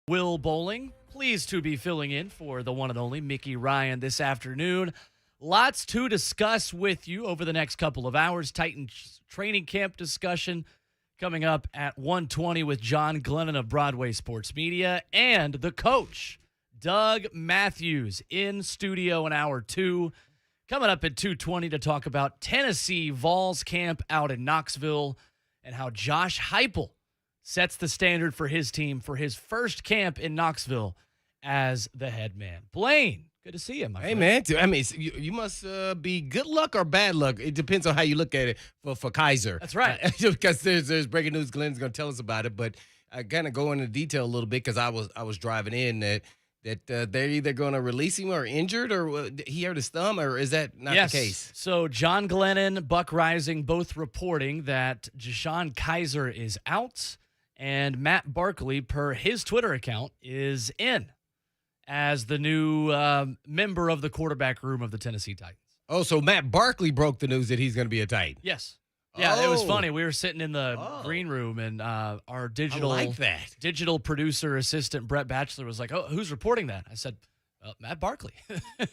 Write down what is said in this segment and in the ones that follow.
Will Boling, pleased to be filling in for the one and only Mickey Ryan this afternoon. Lots to discuss with you over the next couple of hours. Titans training camp discussion coming up at 1:20 with John Glennon of Broadway Sports Media and the coach, Doug Matthews, in studio in hour 2. Coming up at 2:20 to talk about Tennessee Vols camp out in Knoxville and how Josh Heupel sets the standard for his team for his first camp in Knoxville as the head man. Blaine, good to see you, my friend. Hey, man. I mean, you must be good luck or bad luck. It depends on how you look at it for Kaiser. That's right. Because there's breaking news. Glenn's going to tell us about it. But I kind of go into detail a little bit because I was driving in that they're either going to release him or injured or he hurt his thumb, or is that not the case? So John Glennon, Buck Rising, both reporting that Deshaun Kaiser is out. And Matt Barkley, per his Twitter account, is in as the new member of the quarterback room of the Tennessee Titans. Oh, so Matt Barkley broke the news that he's going to be a Titan. Yes. Yeah, It was Oh. funny. We were sitting in the green room, and our digital producer assistant, Brett Batchelor, was like, "Oh, who's reporting that?" I said, Matt Barkley. It's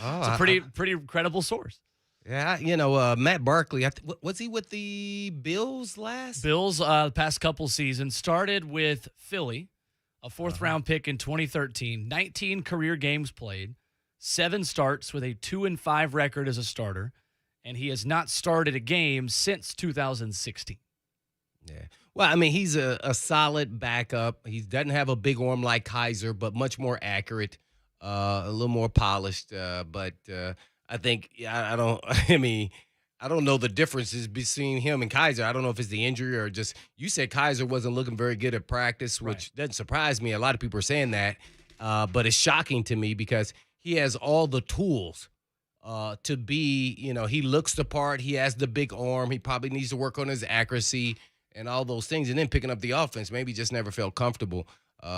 a pretty credible source. Yeah, Matt Barkley, was he with the Bills last? Bills, the past couple seasons, started with Philly, a fourth-round pick in 2013, 19 career games played, 7 starts with a 2-5 record as a starter, and he has not started a game since 2016. Yeah. Well, I mean, he's a solid backup. He doesn't have a big arm like Kaiser, but much more accurate, a little more polished, but I think I don't know the differences between him and Kaiser. I don't know if it's the injury or just you said Kaiser wasn't looking very good at practice, which doesn't surprise me. A lot of people are saying that, but it's shocking to me because he has all the tools to be. He looks the part. He has the big arm. He probably needs to work on his accuracy and all those things, and then picking up the offense. Maybe just never felt comfortable.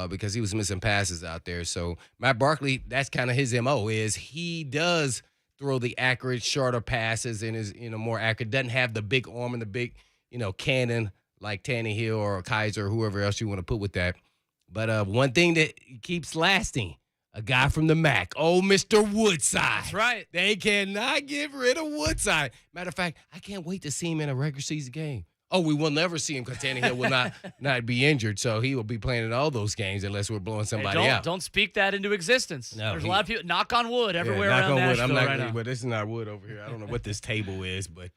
Because he was missing passes out there. So Matt Barkley, that's kind of his MO, is he does throw the accurate, shorter passes and is, more accurate. Doesn't have the big arm and the big, cannon like Tannehill or Kaiser or whoever else you want to put with that. But one thing that keeps lasting, a guy from the MAC, Mr. Woodside. That's right. They cannot get rid of Woodside. Matter of fact, I can't wait to see him in a regular season game. Oh, we will never see him because Tannehill will not be injured, so he will be playing in all those games unless we're blowing somebody out. Don't speak that into existence. No, There's a lot of people, knock on wood, everywhere knock around on wood. Nashville I'm not, right now. but this is not wood over here. I don't know what this table is, but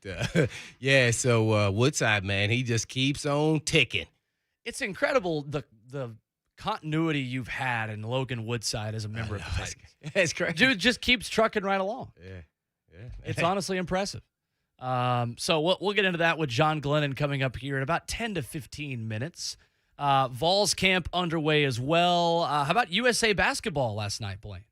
so Woodside, man, he just keeps on ticking. It's incredible the continuity you've had in Logan Woodside as a member of the Titans. That's crazy. Dude just keeps trucking right along. Yeah. It's honestly impressive. So we'll get into that with John Glennon coming up here in about 10 to 15 minutes. Vols camp underway as well. How about USA basketball last night, Blaine?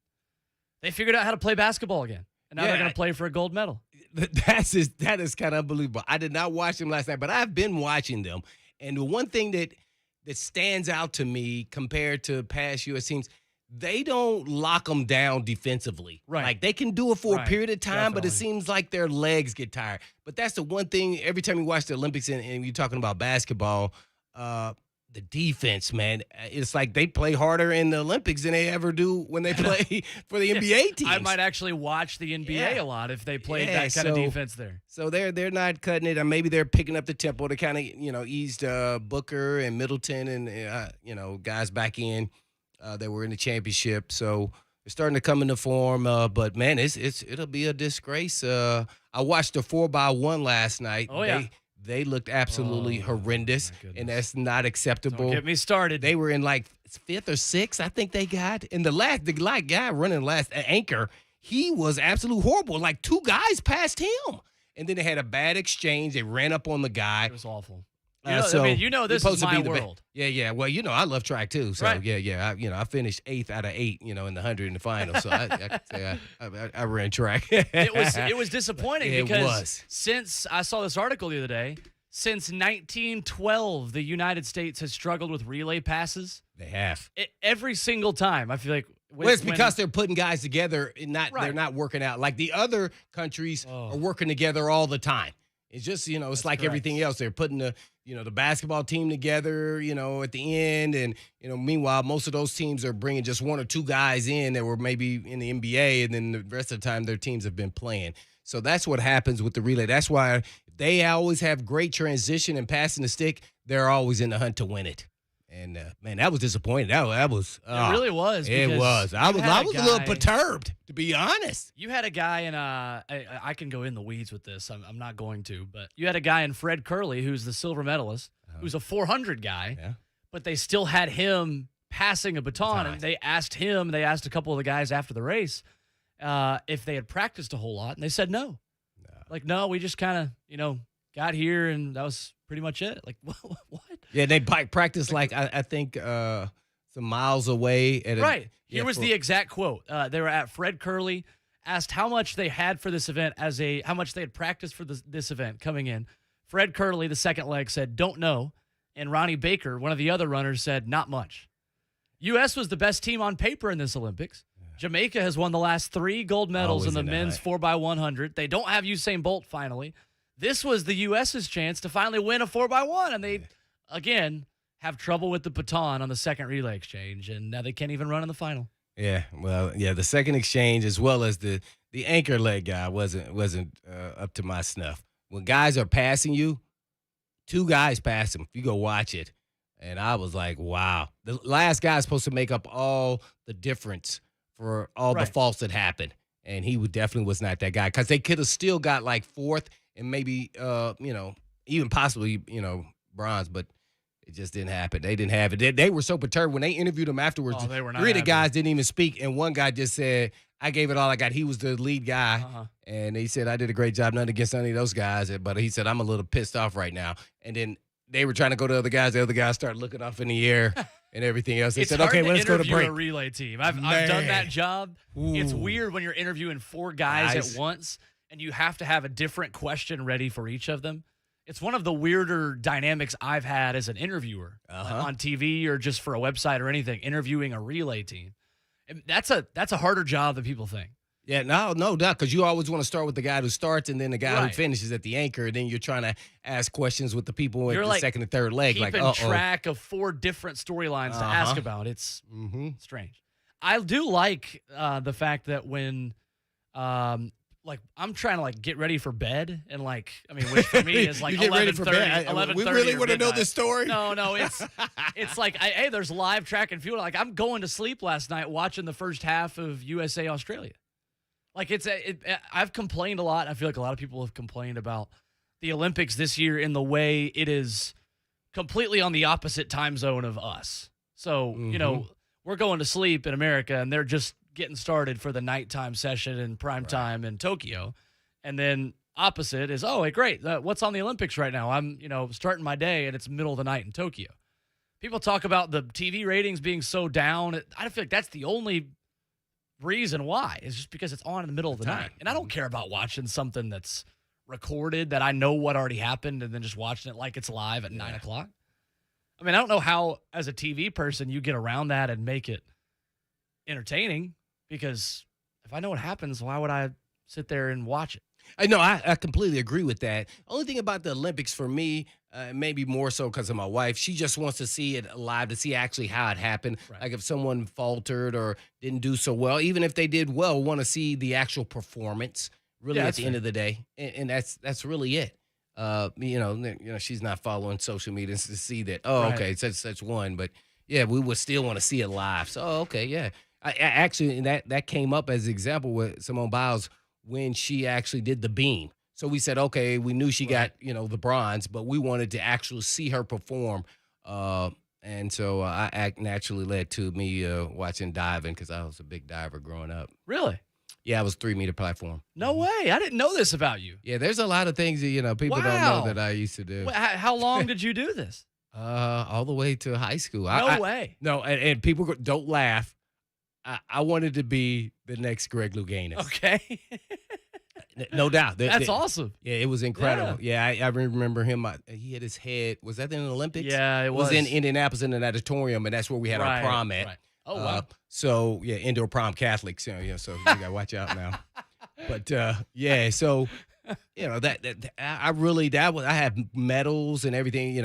They figured out how to play basketball again, and now they're going to play for a gold medal. That is kind of unbelievable. I did not watch them last night, but I've been watching them. And the one thing that stands out to me compared to past U.S. teams, they don't lock them down defensively. Right. Like, they can do it for a period of time, but it Definitely. seems like their legs get tired. But that's the one thing, every time you watch the Olympics and you're talking about basketball, the defense, man, it's like they play harder in the Olympics than they ever do when they play for the NBA teams. I might actually watch the NBA a lot if they played that kind of defense there. So they're not cutting it, and maybe they're picking up the tempo to kind of eased Booker and Middleton and guys back in. That were in the championship, so they're starting to come into form. But man, it'll be a disgrace. I watched the 4x1 last night. Oh yeah, they looked absolutely horrendous, and that's not acceptable. Don't get me started. They were in like 5th or 6th, I think they got. And the guy running last, Anchor, he was absolutely horrible. Like 2 guys passed him, and then they had a bad exchange. They ran up on the guy. It was awful. This Is my world. Yeah. Well, I love track too. So right. yeah. I finished 8th out of 8, in the 100 in the final. So I could say I ran track. It was disappointing because since I saw this article the other day, since 1912, the United States has struggled with relay passes. They have every single time. I feel like. It's because they're putting guys together and they're not working out like the other countries are working together all the time. It's just, it's like correct. everything else. They're putting the basketball team together, at the end. And, meanwhile, most of those teams are bringing just one or two guys in that were maybe in the NBA, and then the rest of the time their teams have been playing. So that's what happens with the relay. That's why they always have great transition and passing the stick. They're always in the hunt to win it. And, man, that was disappointing. That was it really was. It was. I was a little perturbed, to be honest. You had a guy in I can go in the weeds with this. I'm not going to. But you had a guy in Fred Curley, who's the silver medalist, who's a 400 guy. Yeah. But they still had him passing a baton. And they asked a couple of the guys after the race if they had practiced a whole lot. And they said no. Like, no, we just kind of, got here and that was pretty much it. Like, what? Yeah, they practiced I think some miles away. Right. Here was the exact quote. They were at Fred Curley, asked how much they had for this event how much they had practiced for this event coming in. Fred Curley, the second leg, said, don't know. And Ronnie Baker, one of the other runners, said, not much. U.S. was the best team on paper in this Olympics. Jamaica has won the last 3 gold medals in the men's 4x100. They don't have Usain Bolt finally. This was the U.S.'s chance to finally win a 4x1, and they, again, have trouble with the baton on the second relay exchange, and now they can't even run in the final. Yeah, well, the second exchange as well as the anchor leg guy wasn't up to my snuff. When guys are passing you, 2 guys pass them. If you go watch it, and I was like, wow. The last guy is supposed to make up all the difference for all the faults that happened, and he definitely was not that guy because they could have still got like 4th and maybe, even possibly, bronze, but it just didn't happen. They didn't have it. They were so perturbed when they interviewed him afterwards. Oh, they were not 3 of the guys didn't even speak, and one guy just said, I gave it all I got. He was the lead guy, and he said, I did a great job, nothing against any of those guys, but he said, I'm a little pissed off right now. And then they were trying to go to the other guys. The other guys started looking off in the air and everything else. They said, okay, let's go to break. A relay team. I've done that job. Ooh. It's weird when you're interviewing 4 guys at once, and you have to have a different question ready for each of them. It's one of the weirder dynamics I've had as an interviewer on TV or just for a website or anything, interviewing a relay team. And that's a harder job than people think. Yeah, no doubt, because you always want to start with the guy who starts and then the guy who finishes at the anchor, and then you're trying to ask questions with the people at the second and third leg. Keeping track of 4 different storylines to ask about. It's strange. I do like the fact that when I'm trying to get ready for bed and which for me is like 11:30. We really want to know this story. No, it's like hey, there's live track and field. Like I'm going to sleep last night watching the first half of USA Australia. Like I've complained a lot. I feel like a lot of people have complained about the Olympics this year in the way it is completely on the opposite time zone of us. So we're going to sleep in America and they're just getting started for the nighttime session and prime time in Tokyo. And then opposite is, oh, hey, great. What's on the Olympics right now? I'm, starting my day and it's middle of the night in Tokyo. People talk about the TV ratings being so down. I feel like that's the only reason why. It's just because it's on in the middle of the night. And I don't care about watching something that's recorded that I know what already happened and then just watching it like it's live at 9 o'clock. I mean, I don't know how, as a TV person, you get around that and make it entertaining. Because if I know what happens, why would I sit there and watch it? I completely agree with that. Only thing about the Olympics for me, maybe more so because of my wife, she just wants to see it live, to see actually how it happened. Right. Like if someone faltered or didn't do so well, even if they did well, want to see the actual performance really at the end of the day. And that's really it. She's not following social media to see that, okay, such one. But, yeah, we would still want to see it live. So, okay, yeah. I actually, and that came up as an example with Simone Biles when she actually did the beam. So we said, okay, we knew she got, the bronze, but we wanted to actually see her perform. And so I naturally led to me watching diving because I was a big diver growing up. Really? Yeah, I was 3-meter platform. No way. I didn't know this about you. Yeah, there's a lot of things that, people don't know that I used to do. Wait, how long did you do this? All the way to high school. No way. No, and people don't laugh. I wanted to be the next Greg Louganis. Okay. No doubt. That's awesome. Yeah, it was incredible. Yeah, I remember him. He had his head. Was that in the Olympics? Yeah, it was. It was in Indianapolis in an auditorium, and that's where we had our prom at. Right. Oh, wow. So, yeah, indoor prom Catholics. So you got to watch out now. But, so I have medals and everything,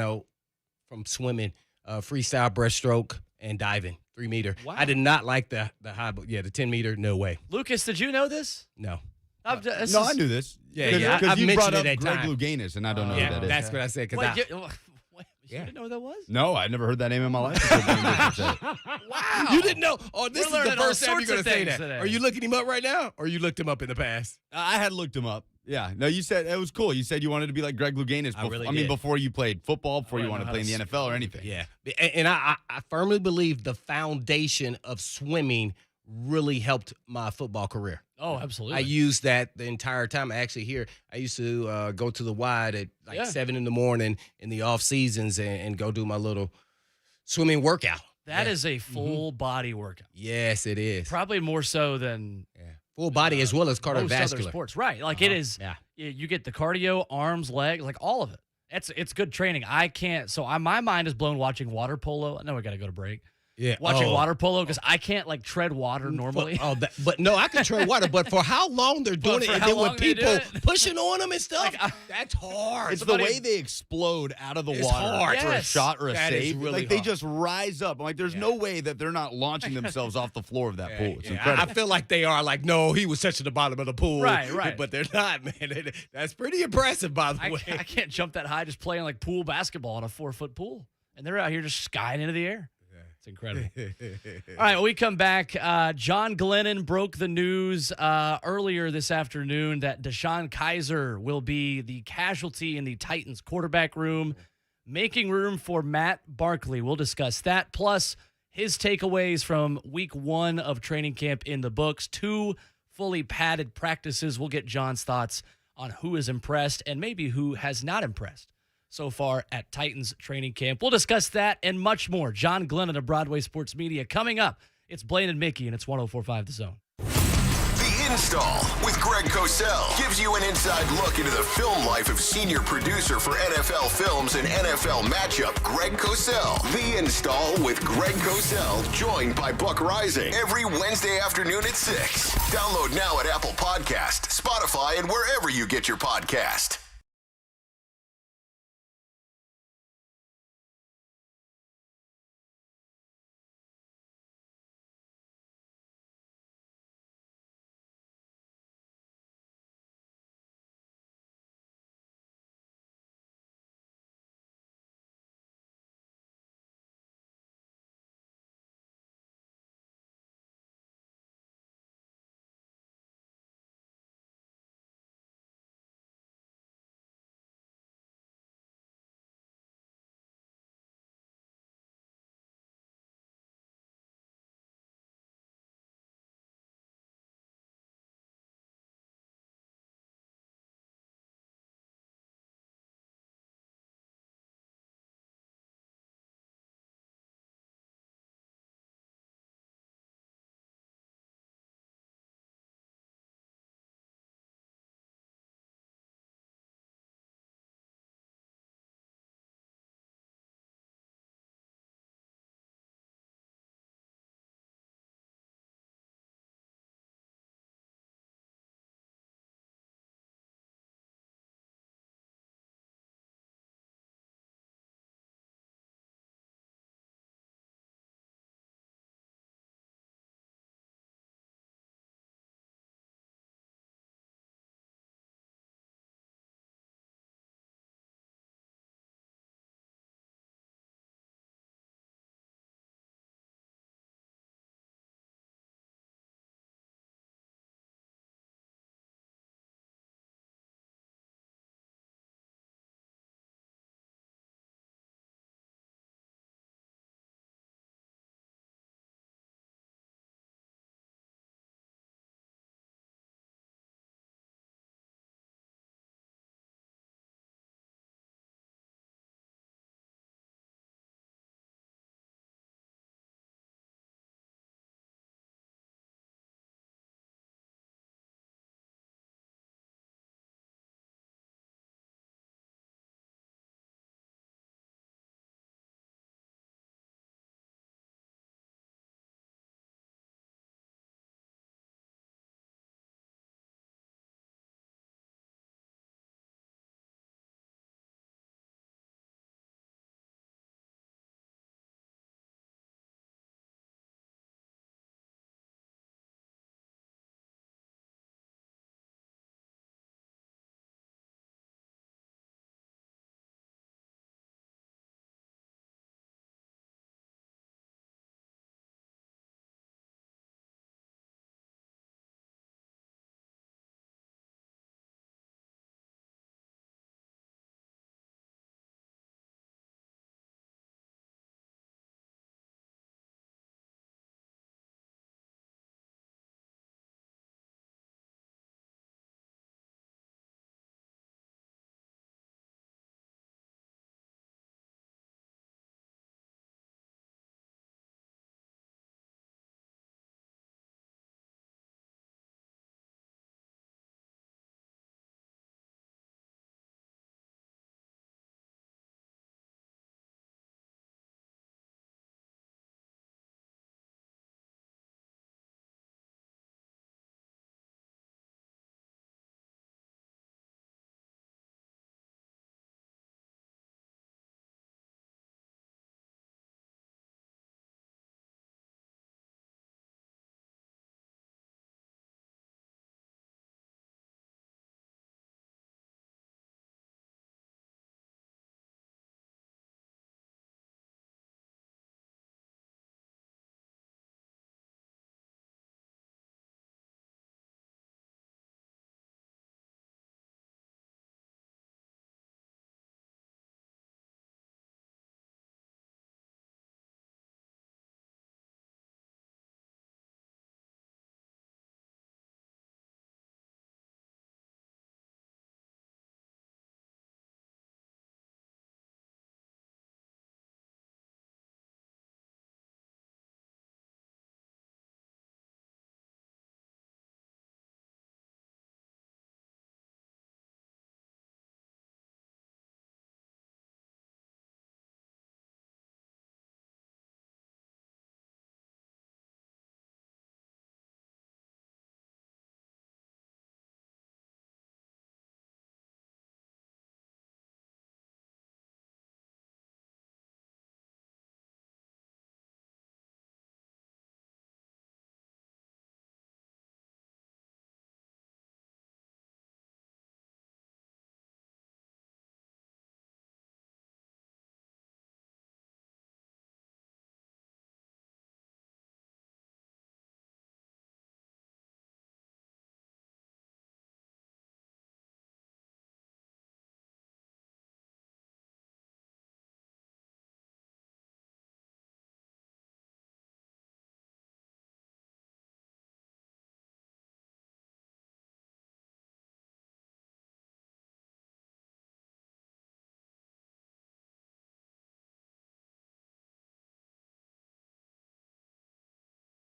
from swimming, freestyle breaststroke and diving, 3 meter. Wow. I did not like the high, the 10 meter. No way. Lucas, did you know this? No. I knew this. Yeah, Because I've you mentioned brought up it at Greg times. Louganis, and I don't know who Yeah, that is. that's what I said. Wait, Because you didn't know who that was? No, I never heard that name in my life. until Blaine Mickey said it. Wow. you didn't know. Oh, this We're is the learning all first time you're sorts going of to say things that. today. Are you looking him up right now, or you looked him up in the past? I had looked him up. Yeah. No, you said it was cool. You said you wanted to be like Greg Louganis. I really I mean, did. before you played football, before I you don't wanted know to play how in the to NFL or anything. Yeah, and I firmly believe the foundation of swimming really helped my football career. Oh, absolutely. I used that the entire time. I used to go to the Wide at 7 in the morning in the off seasons and go do my little swimming workout. That is a full body workout. Yes, it is. Probably more so than Full body as well as most other cardiovascular. sports. Right. Like it is. Yeah. You get the cardio, arms, legs, like all of it. It's good training. I can't. So my mind is blown watching water polo. I know we got to go to break. Yeah. Watching water polo because I can't like tread water normally. But no, I can tread water. But for how long they're doing it, for and how then long with they do people it? pushing on them and stuff, Like, that's hard. It's the way they explode out of the It's water hard. for a Yes. shot or a That is save. really Like they hard. just rise up. I'm like, there's no way that they're not launching themselves off the floor of that pool. It's I incredible. feel like they are like, no, he was touching the bottom of the pool. Right. But they're not, man. That's pretty impressive, by the way. I can't jump that high just playing like pool basketball in a 4-foot pool. And they're out here just skying into the air. It's incredible. All right, when we come back, John Glennon broke the news earlier this afternoon that Deshaun Kaiser will be the casualty in the Titans quarterback room, making room for Matt Barkley. We'll discuss that, plus his takeaways from week 1 of training camp in the books, 2 fully padded practices. We'll get John's thoughts on who is impressed and maybe who has not impressed so far at Titans training camp. We'll discuss that and much more. John Glennon of Broadway Sports Media coming up. It's Blaine and Mickey, and it's 104.5 The Zone. The Install with Greg Cosell gives you an inside look into the film life of senior producer for NFL Films and NFL Matchup, Greg Cosell. The Install with Greg Cosell, joined by Buck Rising, every Wednesday afternoon at 6. Download now at Apple Podcast, Spotify, and wherever you get your podcast.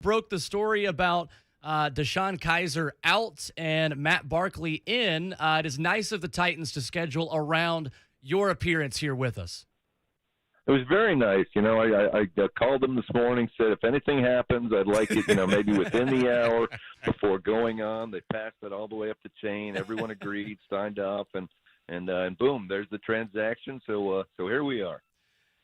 broke the story about Deshaun Kaiser out and Matt Barkley in. It is nice of the Titans to schedule around your appearance here with us. It was very nice. I called them this morning, said if anything happens, I'd like it, maybe within the hour before going on. They passed it all the way up the chain. Everyone agreed, signed off, and boom, there's the transaction. So here we are.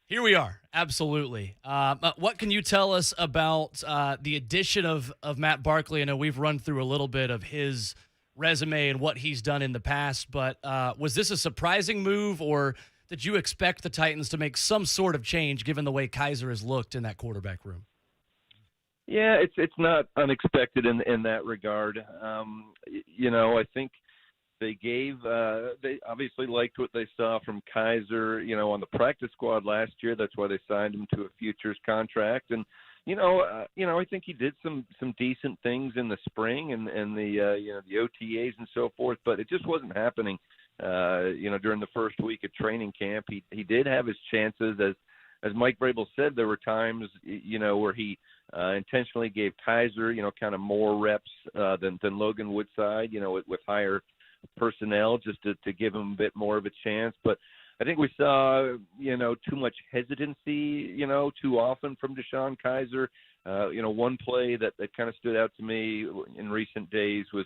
Here we are, absolutely. What can you tell us about the addition of Matt Barkley? I know we've run through a little bit of his resume and what he's done in the past, but was this a surprising move, or did you expect the Titans to make some sort of change given the way Kaiser has looked in that quarterback room? Yeah, it's not unexpected in that regard. I think they obviously liked what they saw from Kaiser, on the practice squad last year. That's why they signed him to a futures contract. And, I think he did some decent things in the spring and the OTAs and so forth, but it just wasn't happening. During the first week of training camp, he did have his chances. As Mike Vrabel said, there were times, where he intentionally gave Kaiser, kind of more reps than Logan Woodside, with higher personnel just to give him a bit more of a chance. But I think we saw, too much hesitancy, too often from Deshaun Kaiser. One play that kind of stood out to me in recent days was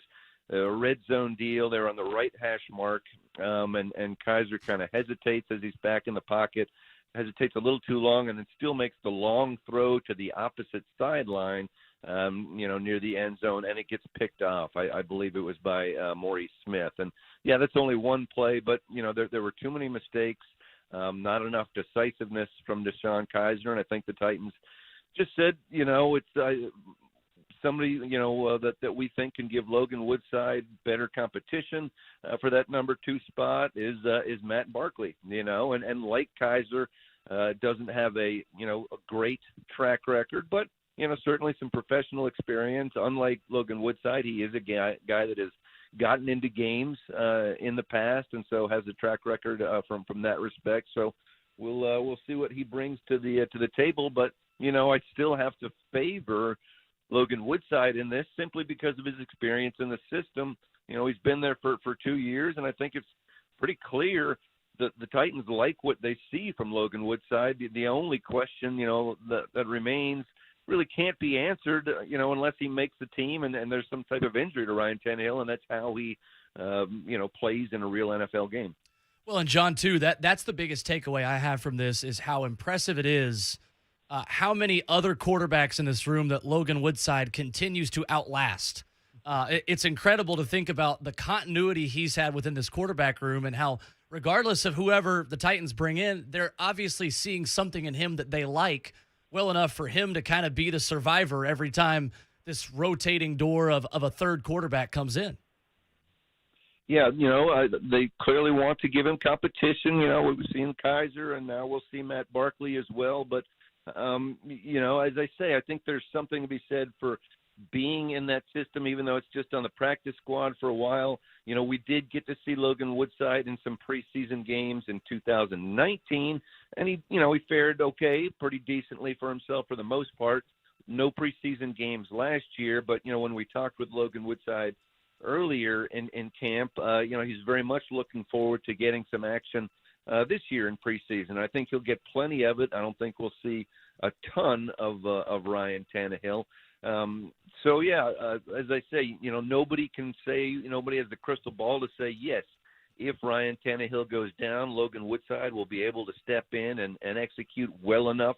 a red zone deal. They're on the right hash mark, and Kaiser kind of hesitates as he's back in the pocket, hesitates a little too long, and then still makes the long throw to the opposite sideline, near the end zone, and it gets picked off. I believe it was by Maurice Smith. And, yeah, that's only one play, but, there were too many mistakes, not enough decisiveness from Deshaun Kaiser, and I think the Titans just said, it's somebody, that we think can give Logan Woodside better competition for that number 2 spot is Matt Barkley, and like Kaiser, doesn't have a great track record, but, certainly some professional experience. Unlike Logan Woodside, he is a guy that has gotten into games in the past, and so has a track record from that respect. So we'll see what he brings to the table, but, I still have to favor Logan Woodside in this simply because of his experience in the system. He's been there for 2 years, and I think it's pretty clear that the Titans like what they see from Logan Woodside. The only question, that remains really can't be answered, unless he makes the team and there's some type of injury to Ryan Tannehill, and that's how he, plays in a real NFL game. Well, and John, too, that's the biggest takeaway I have from this is how impressive it is how many other quarterbacks in this room that Logan Woodside continues to outlast. It's incredible to think about the continuity he's had within this quarterback room and how, regardless of whoever the Titans bring in, they're obviously seeing something in him that they like well enough for him to kind of be the survivor every time this rotating door of a third quarterback comes in. Yeah, they clearly want to give him competition. We've seen Kaiser, and now we'll see Matt Barkley as well. But, as I say, I think there's something to be said for being in that system, even though it's just on the practice squad for a while. We did get to see Logan Woodside in some preseason games in 2019, and he fared okay, pretty decently for himself for the most part. No preseason games last year, but, when we talked with Logan Woodside earlier in camp, he's very much looking forward to getting some action this year in preseason. I think he'll get plenty of it. I don't think we'll see a ton of Ryan Tannehill. As I say, nobody can say, nobody has the crystal ball to say, yes, if Ryan Tannehill goes down, Logan Woodside will be able to step in and execute well enough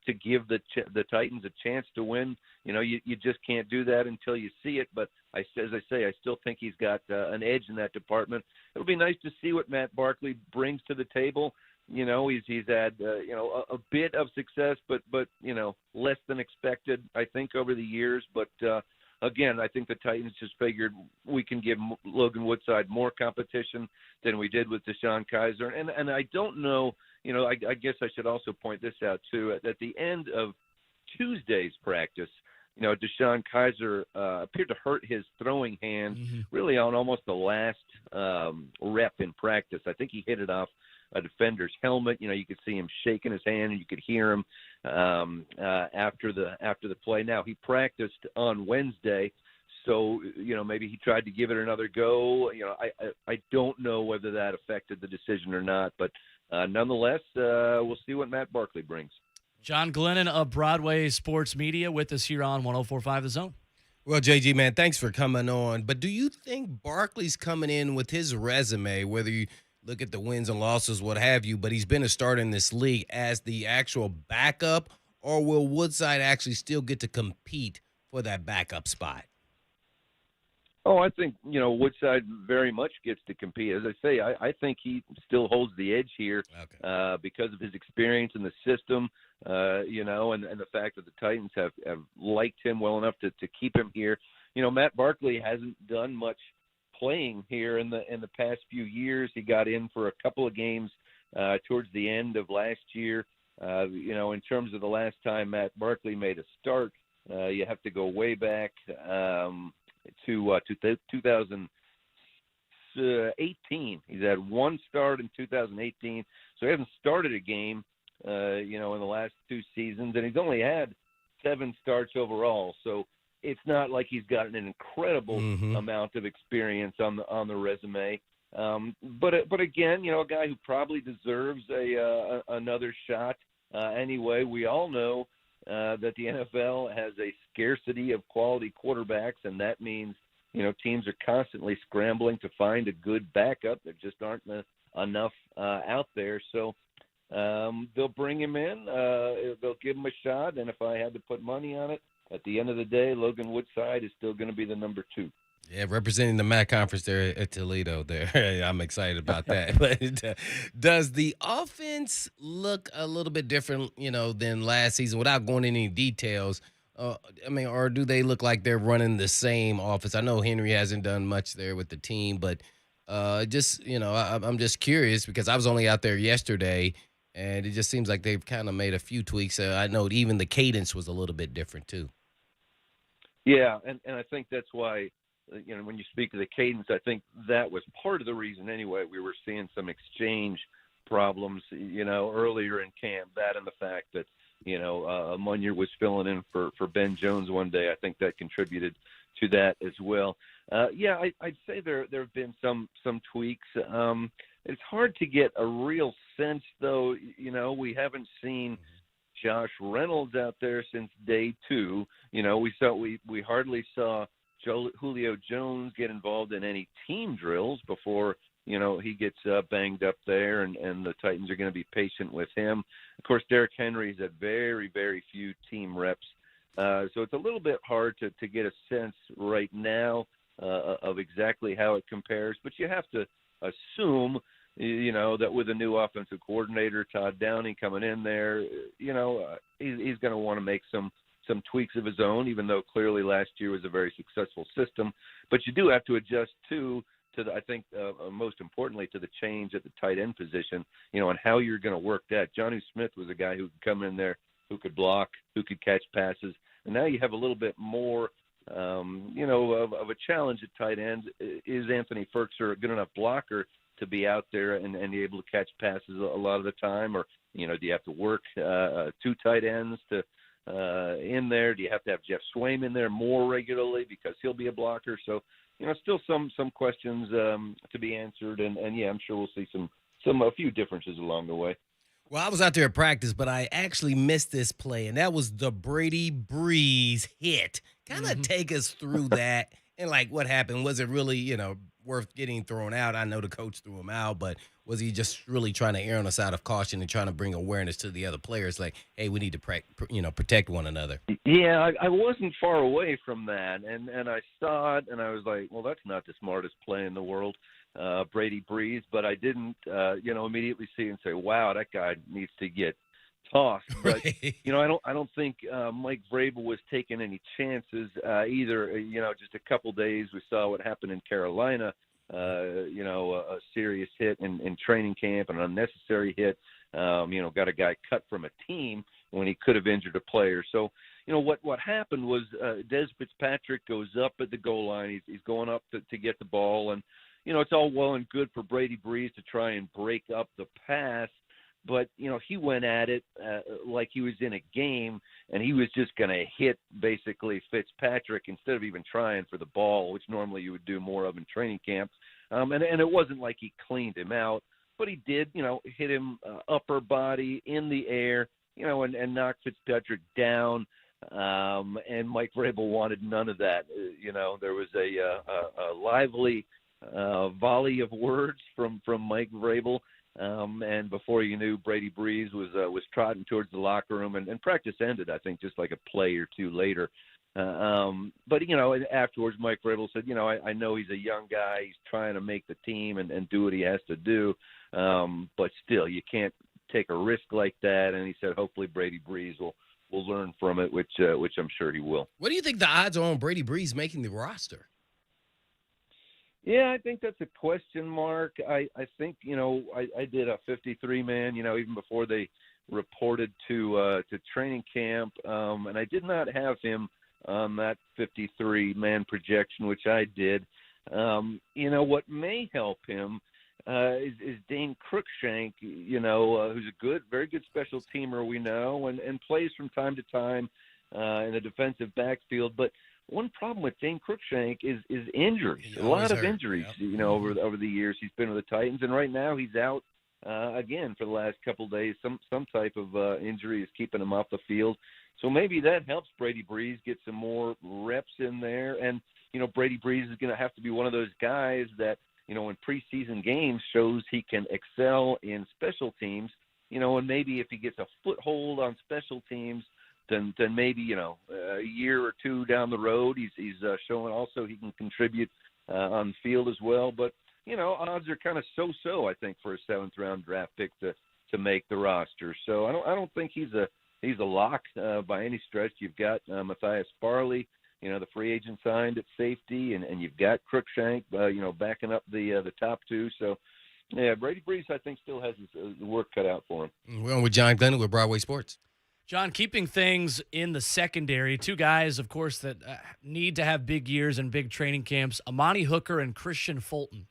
to give the Titans a chance to win. You just can't do that until you see it. But as I say, I still think he's got an edge in that department. It'll be nice to see what Matt Barkley brings to the table. He's had a bit of success, but less than expected, I think, over the years. But again, I think the Titans just figured we can give Logan Woodside more competition than we did with Deshaun Kaiser. And I don't know, I guess I should also point this out too. At the end of Tuesday's practice, Deshaun Kaiser appeared to hurt his throwing hand really on almost the last rep in practice. I think he hit it off a defender's helmet. You could see him shaking his hand, and you could hear him after the play. Now, he practiced on Wednesday, so maybe he tried to give it another go. I don't know whether that affected the decision or not, but nonetheless, we'll see what Matt Barkley brings. John Glennon of Broadway Sports Media with us here on 104.5 The Zone. Well, JG, man, thanks for coming on. But do you think Barkley's coming in with his resume, whether you look at the wins and losses, what have you, but he's been a starter in this league as the actual backup, or will Woodside actually still get to compete for that backup spot? Oh, I think, Woodside very much gets to compete. As I say, I think he still holds the edge here because of his experience in the system, and the fact that the Titans have liked him well enough to keep him here. Matt Barkley hasn't done much playing here in the past few years. He got in for a couple of games towards the end of last year. In terms of the last time Matt Barkley made a start, you have to go way back to 2018. He's had one start in 2018, so he hasn't started a game, in the last two seasons, and he's only had 7 starts overall. So it's not like he's gotten an incredible amount of experience on the resume. But again, a guy who probably deserves another shot. Anyway, we all know that the NFL has a scarcity of quality quarterbacks, and that means, teams are constantly scrambling to find a good backup. There just aren't enough out there. So they'll bring him in. They'll give him a shot, and if I had to put money on it, at the end of the day, Logan Woodside is still going to be the number 2. Yeah, representing the MAC conference there at Toledo there. I'm excited about that. But does the offense look a little bit different, than last season without going into any details? Or do they look like they're running the same offense? I know Henry hasn't done much there with the team, but I'm just curious because I was only out there yesterday, and it just seems like they've kind of made a few tweaks. I know even the cadence was a little bit different too. Yeah, and I think that's why, when you speak of the cadence, I think that was part of the reason anyway. We were seeing some exchange problems, earlier in camp. That and the fact that, Munyer was filling in for Ben Jones one day. I think that contributed to that as well. I'd say there have been some tweaks. It's hard to get a real sense, though. We haven't seen Josh Reynolds out there since day 2. We hardly saw Julio Jones get involved in any team drills before, he gets banged up there, and the Titans are going to be patient with him. Of course, Derrick Henry's had very, very few team reps. So it's a little bit hard to get a sense right now of exactly how it compares. But you have to assume, that with a new offensive coordinator, Todd Downing, coming in there, he's going to want to make some tweaks of his own, even though clearly last year was a very successful system. But you do have to adjust, I think, most importantly, to the change at the tight end position, and how you're going to work that. Jonnu Smith was a guy who could come in there, who could block, who could catch passes. And now you have a little bit more, of a challenge at tight end. Is Anthony Ferkser a good enough blocker to be out there and be able to catch passes a lot of the time? Or, do you have to work 2 tight ends in there? Do you have to have Jeff Swaim in there more regularly because he'll be a blocker? So, still some questions to be answered, and I'm sure we'll see a few differences along the way. Well, I was out there at practice, but I actually missed this play, and that was the Brady Brees hit. Kind of take us through that and what happened. Was it really, worth getting thrown out? I know the coach threw him out, but was he just really trying to err on the side of caution and trying to bring awareness to the other players? Hey, we need to protect one another. Yeah, I wasn't far away from that, and I saw it, and I was like, well, that's not the smartest play in the world, Brady Brees. But I didn't, immediately see and say, wow, that guy needs to get tossed. But I don't think Mike Vrabel was taking any chances either. Just a couple days we saw what happened in Carolina. A serious hit in training camp, an unnecessary hit. Got a guy cut from a team when he could have injured a player. So, what happened was Des Fitzpatrick goes up at the goal line. He's going up to get the ball, and it's all well and good for Brady Brees to try and break up the pass, but, he went at it like he was in a game, and he was just going to hit basically Fitzpatrick instead of even trying for the ball, which normally you would do more of in training camp. And it wasn't like he cleaned him out, but he did, hit him upper body in the air, and knock Fitzpatrick down. And Mike Vrabel wanted none of that. There was a lively volley of words from Mike Vrabel. And before you knew, Brady Brees was trotting towards the locker room, and practice ended, I think, just like a play or two later. But afterwards, Mike Vrabel said, I know he's a young guy. He's trying to make the team and do what he has to do. But still, you can't take a risk like that. And he said, hopefully Brady Brees will learn from it, which I'm sure he will. What do you think the odds are on Brady Brees making the roster? Yeah, I think that's a question mark. I think, I did a 53-man, even before they reported to training camp, and I did not have him on that 53-man projection, which I did. What may help him is Dane Cruikshank, who's a very good special teamer, we know, and plays from time to time in the defensive backfield. But one problem with Dane Cruikshank is injuries. A lot of injuries, over the years he's been with the Titans, and right now he's out again for the last couple of days. Some type of injury is keeping him off the field. So maybe that helps Brady Brees get some more reps in there. And, Brady Brees is going to have to be one of those guys that, in preseason games shows he can excel in special teams, and maybe if he gets a foothold on special teams, then maybe, a year or two down the road, he's showing also he can contribute on the field as well. But, odds are kind of so-so, I think, for a 7th-round draft pick to make the roster. So I don't think he's a lock by any stretch. You've got Matthias Farley, the free agent signed at safety, and you've got Cruikshank, backing up the top two. So, yeah, Brady Brees, I think, still has his work cut out for him. We're on with John Glennon with Broadway Sports. John, keeping things in the secondary, two guys, of course, that need to have big years and big training camps, Armani Hooker and Christian Fulton.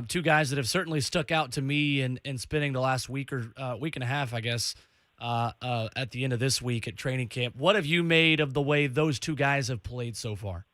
Two guys that have certainly stuck out to me in spending the last week and a half, I guess, at the end of this week at training camp. What have you made of the way those two guys have played so far?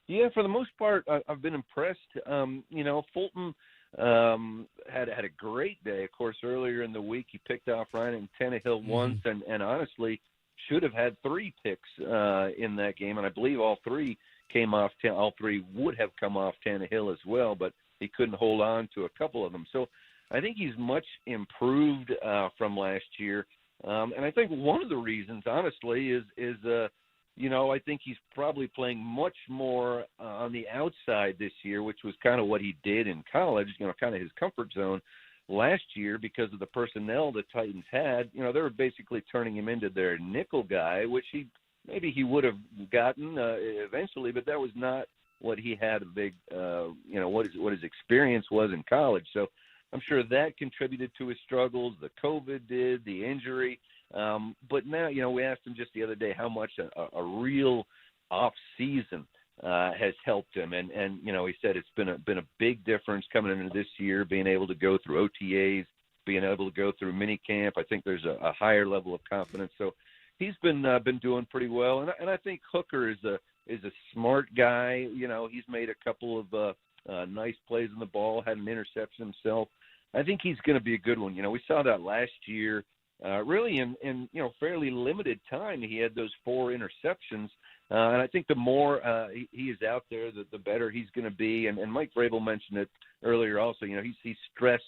Yeah, for the most part, I've been impressed. Fulton had a great day. Of course, earlier in the week, he picked off Ryan Tannehill once, and honestly should have had 3 picks in that game. And I believe all three would have come off Tannehill as well, but he couldn't hold on to a couple of them. So I think he's much improved from last year. And I think one of the reasons, honestly, is I think he's probably playing much more on the outside this year, which was kind of what he did in college, kind of his comfort zone last year because of the personnel the Titans had. They were basically turning him into their nickel guy, which maybe he would have gotten eventually, but that was not what he had a big, what his experience was in college. So I'm sure that contributed to his struggles. The COVID did, the injury. But now, we asked him just the other day how much a real off season has helped him. And he said it's been a big difference coming into this year, being able to go through OTAs, being able to go through mini camp. I think there's a higher level of confidence. So he's been doing pretty well. And I think Hooker is a smart guy. He's made a couple of nice plays on the ball, had an interception himself. I think he's going to be a good one. We saw that last year. Really in fairly limited time, he had those 4 interceptions. And I think the more he is out there, the better he's going to be. And Mike Vrabel mentioned it earlier also. He's stressed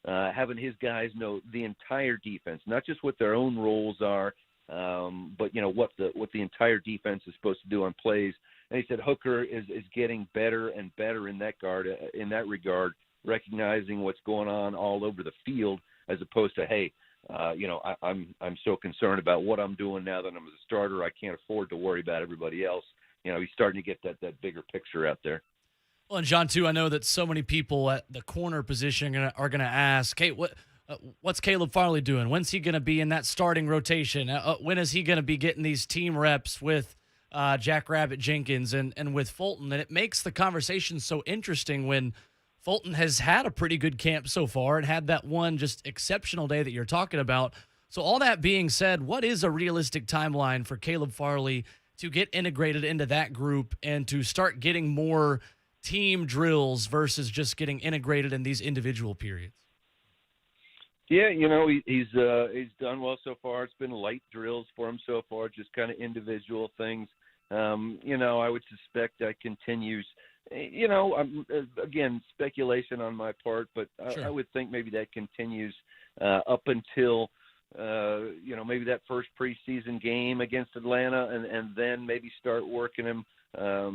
having his guys know the entire defense, not just what their own roles are, but what the entire defense is supposed to do on plays. And he said Hooker is getting better and better in that regard, recognizing what's going on all over the field, as opposed to, hey, I'm so concerned about what I'm doing now that I'm a starter. I can't afford to worry about everybody else. He's starting to get that bigger picture out there. Well, and John, too, I know that so many people at the corner position are going to ask, hey, what's Caleb Farley doing? When's he going to be in that starting rotation? When is he going to be getting these team reps with Jackrabbit Jenkins and with Fulton, and it makes the conversation so interesting when Fulton has had a pretty good camp so far and had that one just exceptional day that you're talking about. So all that being said, what is a realistic timeline for Caleb Farley to get integrated into that group and to start getting more team drills versus just getting integrated in these individual periods? Yeah, he's done well so far. It's been light drills for him so far, just kind of individual things. I would suspect that continues. Again, speculation on my part, but Sure. I would think maybe that continues up until maybe that first preseason game against Atlanta, and then maybe start working him, a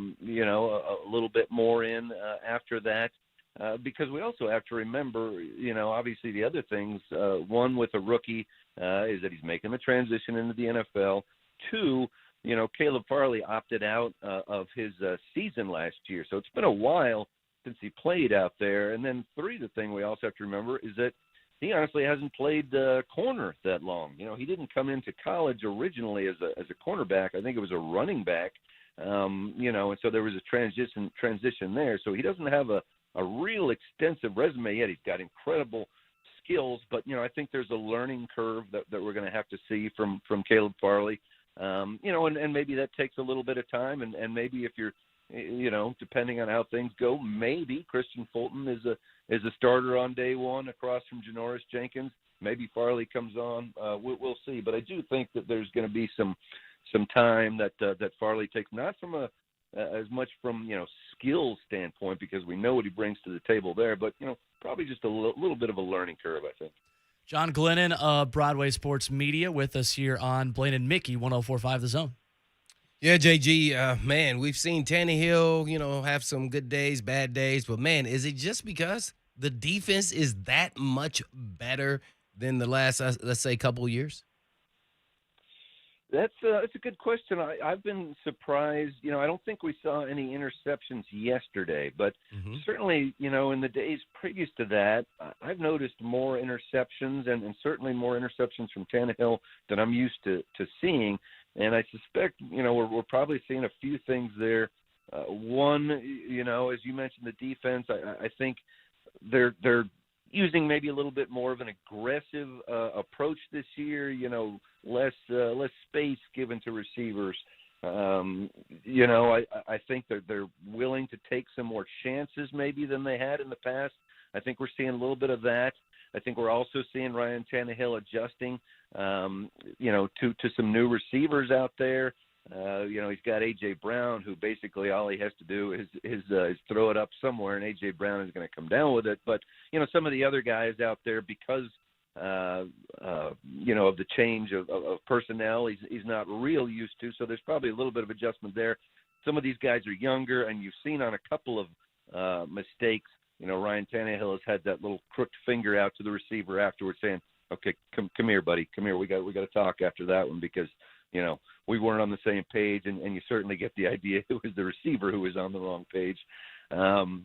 little bit more in after that. Because we also have to remember, obviously the other things, one with a rookie is that he's making the transition into the NFL. Two, Caleb Farley opted out of his season last year. So it's been a while since he played out there. And then three, the thing we also have to remember is that he honestly hasn't played corner that long. He didn't come into college originally as a cornerback. I think it was a running back, and so there was a transition there. So he doesn't have a real extensive resume yet. He's got incredible skills, but, I think there's a learning curve that we're going to have to see from Caleb Farley. And maybe that takes a little bit of time, and maybe if you're, depending on how things go, maybe Christian Fulton is a starter on day one across from Janoris Jenkins. Maybe Farley comes on. We'll see. But I do think that there's going to be some time that Farley takes, not from as much from, skills standpoint, because we know what he brings to the table there, but, probably just a little bit of a learning curve, I think. John Glennon of Broadway Sports Media with us here on Blaine and Mickey, 104.5 The Zone. Yeah, JG, man, we've seen Tannehill, have some good days, bad days, but, man, is it just because the defense is that much better than the last, let's say, couple of years? That's a good question. I've been surprised. I don't think we saw any interceptions yesterday, but certainly, in the days previous to that, I've noticed more interceptions and certainly more interceptions from Tannehill than I'm used to seeing. And I suspect, we're probably seeing a few things there. One, as you mentioned, the defense, I think they're using maybe a little bit more of an aggressive approach this year, less space given to receivers. I think they're willing to take some more chances maybe than they had in the past. I think we're seeing a little bit of that. I think we're also seeing Ryan Tannehill adjusting, to some new receivers out there. He's got A.J. Brown, who basically all he has to do is throw it up somewhere, and A.J. Brown is going to come down with it. But, some of the other guys out there, because, of the change of personnel, he's not real used to. So there's probably a little bit of adjustment there. Some of these guys are younger, and you've seen on a couple of mistakes, Ryan Tannehill has had that little crooked finger out to the receiver afterwards saying, okay, come here, buddy. Come here. We got to talk after that one because, we weren't on the same page, and you certainly get the idea it was the receiver who was on the wrong page. And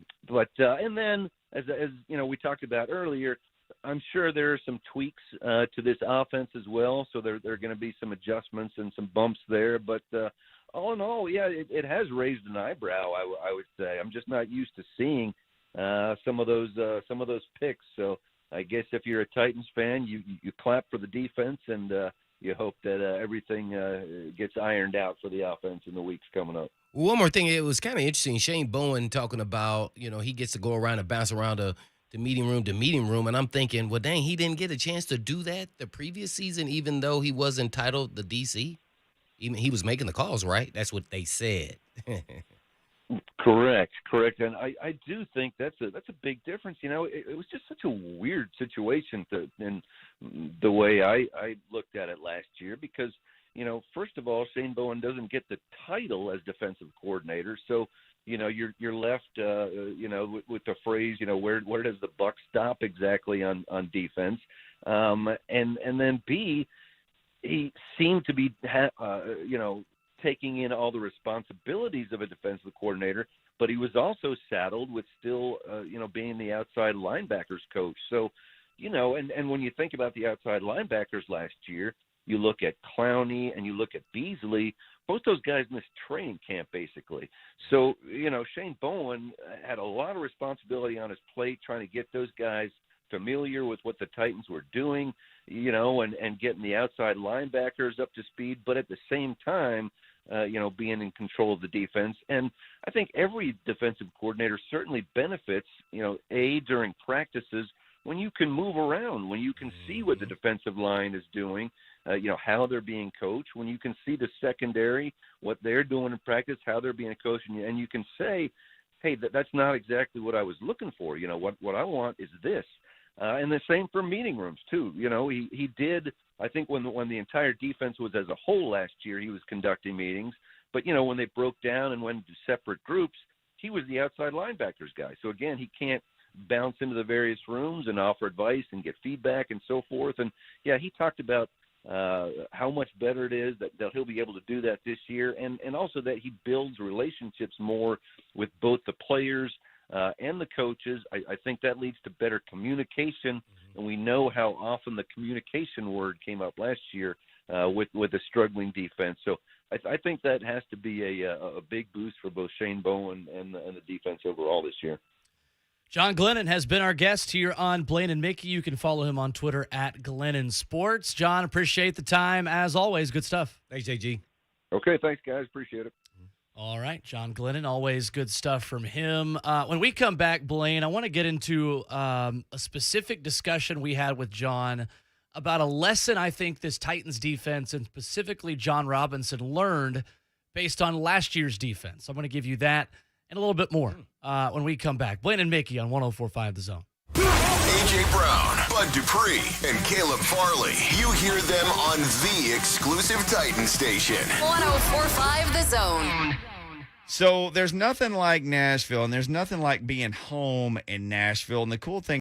then, as we talked about earlier, I'm sure there are some tweaks to this offense as well, so there are going to be some adjustments and some bumps there. But all in all, yeah, it has raised an eyebrow, I would say. I'm just not used to seeing some of those picks. So I guess if you're a Titans fan, you clap for the defense and you hope that everything gets ironed out for the offense in the weeks coming up. One more thing, it was kind of interesting. Shane Bowen talking about, he gets to go around and bounce around the meeting room to meeting room, and I'm thinking, well, dang, he didn't get a chance to do that the previous season, even though he was entitled the DC. Even he was making the calls, right? That's what they said. Correct. And I do think that's a big difference. It was just such a weird situation in the way I looked at it last year because, first of all, Shane Bowen doesn't get the title as defensive coordinator. So, you're left, with the phrase, where does the buck stop exactly on defense? And then B, he seemed to be, taking in all the responsibilities of a defensive coordinator, but he was also saddled with still, being the outside linebackers coach. So, and when you think about the outside linebackers last year, You look at Clowney and you look at Beasley. Both those guys missed training camp, basically. So, Shane Bowen had a lot of responsibility on his plate trying to get those guys familiar with what the Titans were doing, and getting the outside linebackers up to speed, but at the same time, being in control of the defense. And I think every defensive coordinator certainly benefits, during practices when you can move around, when you can see what the defensive line is doing, how they're being coached, when you can see the secondary, what they're doing in practice, how they're being coached, and you can say, hey, that's not exactly what I was looking for. What I want is this. And the same for meeting rooms, too. He did, I think, when the entire defense was as a whole last year, he was conducting meetings. But, when they broke down and went into separate groups, he was the outside linebackers guy. So, again, he can't bounce into the various rooms and offer advice and get feedback and so forth. And, yeah, he talked about how much better it is that he'll be able to do that this year, and also that he builds relationships more with both the players and the coaches. I think that leads to better communication, and we know how often the communication word came up last year with a struggling defense. So I think that has to be a big boost for both Shane Bowen and the defense overall this year. John Glennon has been our guest here on Blaine and Mickey. You can follow him on Twitter at Glennon Sports. John, appreciate the time. As always, good stuff. Thanks, JG. Okay, thanks, guys. Appreciate it. All right, John Glennon, always good stuff from him. When we come back, Blaine, I want to get into a specific discussion we had with John about a lesson I think this Titans defense and specifically John Robinson learned based on last year's defense. I'm going to give you that and a little bit more when we come back. Blaine and Mickey on 104.5 The Zone. A.J. Brown, Bud Dupree, and Caleb Farley. You hear them on the exclusive Titan station. 104.5 The Zone. So there's nothing like Nashville, and there's nothing like being home in Nashville. And the cool thing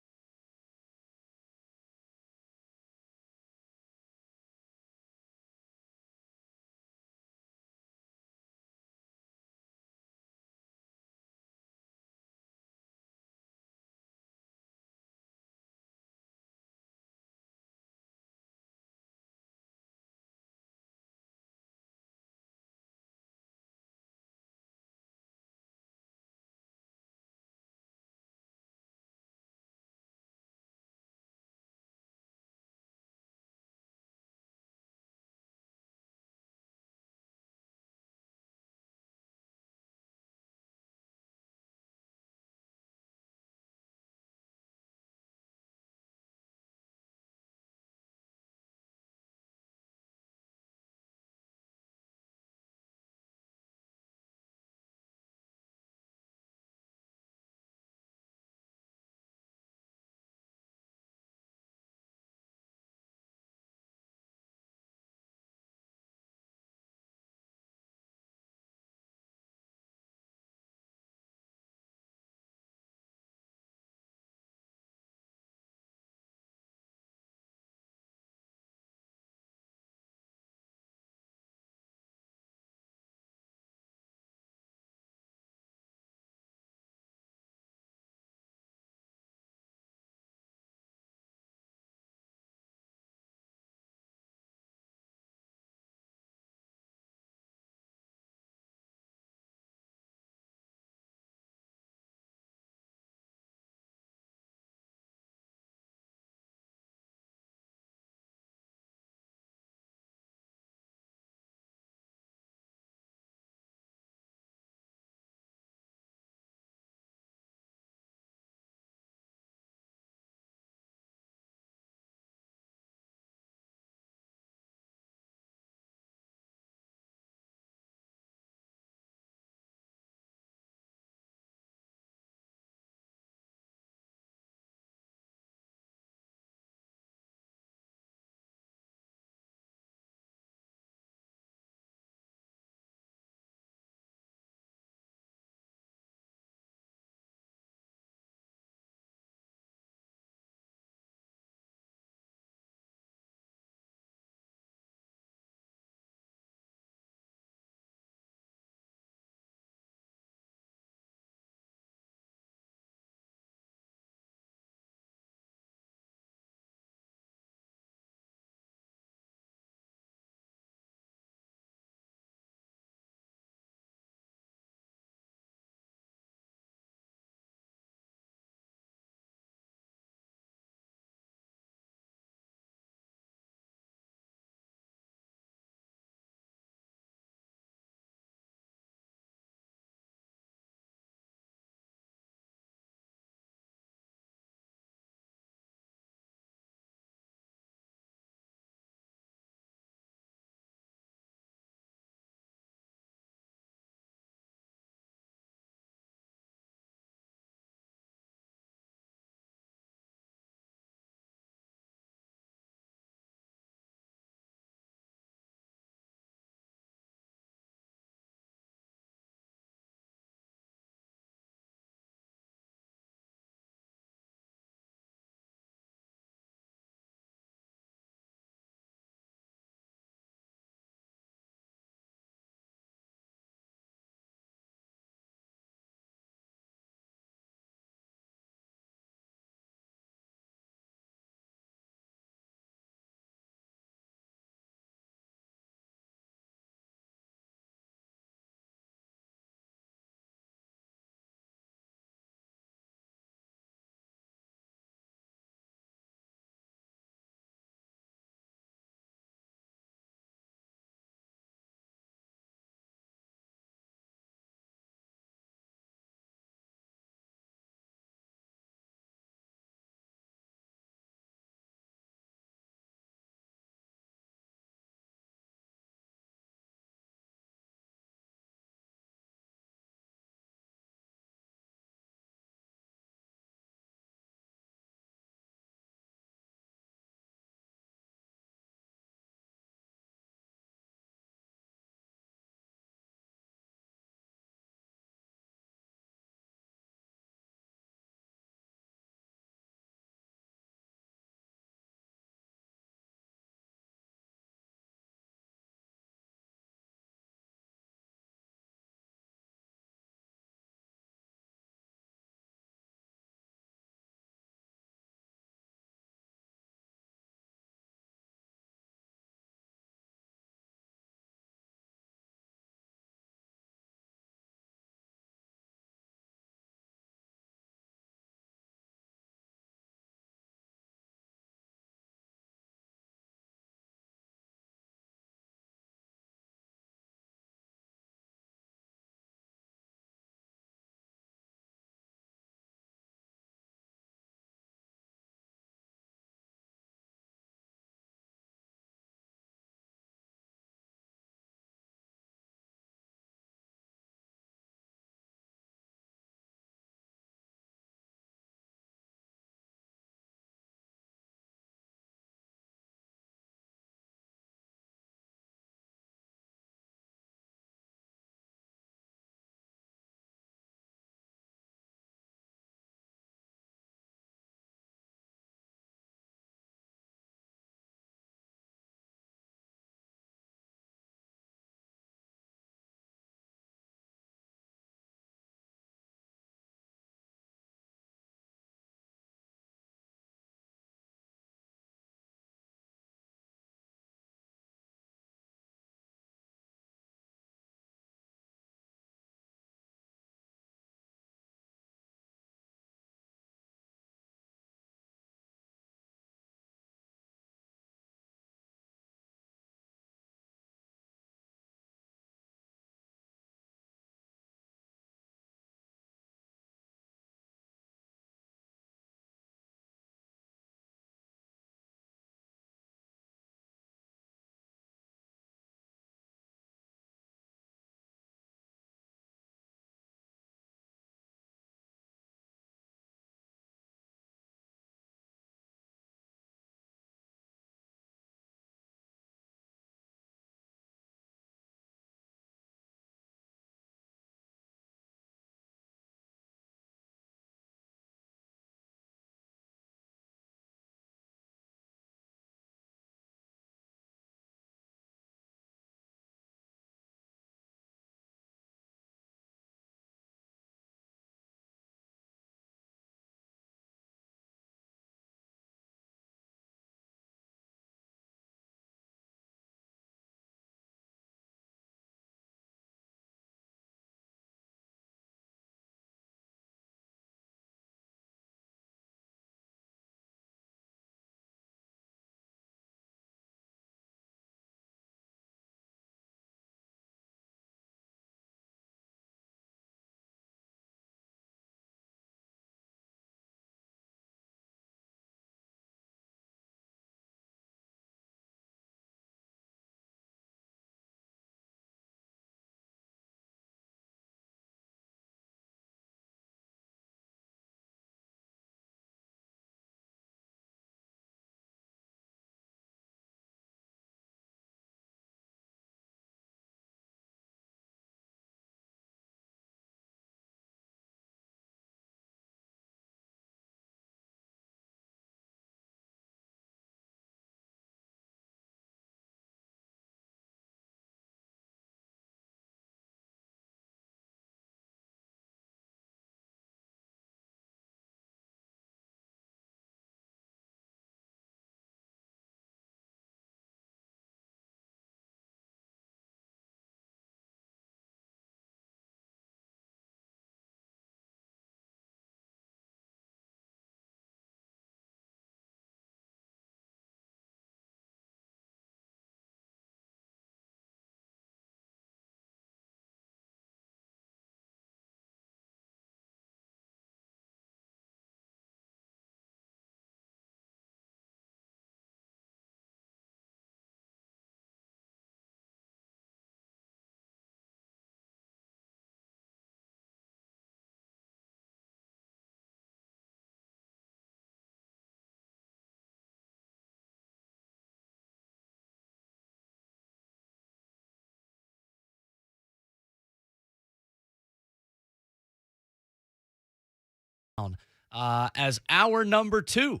as our number 2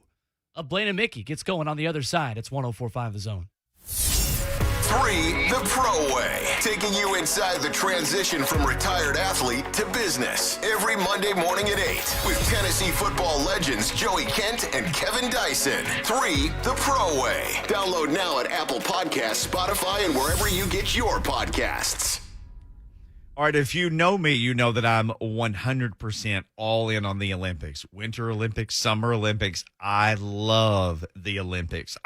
of Blaine and Mickey gets going on the other side. It's 104.5 The Zone. 3, the Pro Way, taking you inside the transition from retired athlete to business. Every Monday morning at 8 with Tennessee football legends Joey Kent and Kevin Dyson. 3, the Pro Way. Download now at Apple Podcasts, Spotify, and wherever you get your podcasts. All right, if you know me, you know that I'm 100% all in on the Olympics. Winter Olympics, Summer Olympics. I love the Olympics.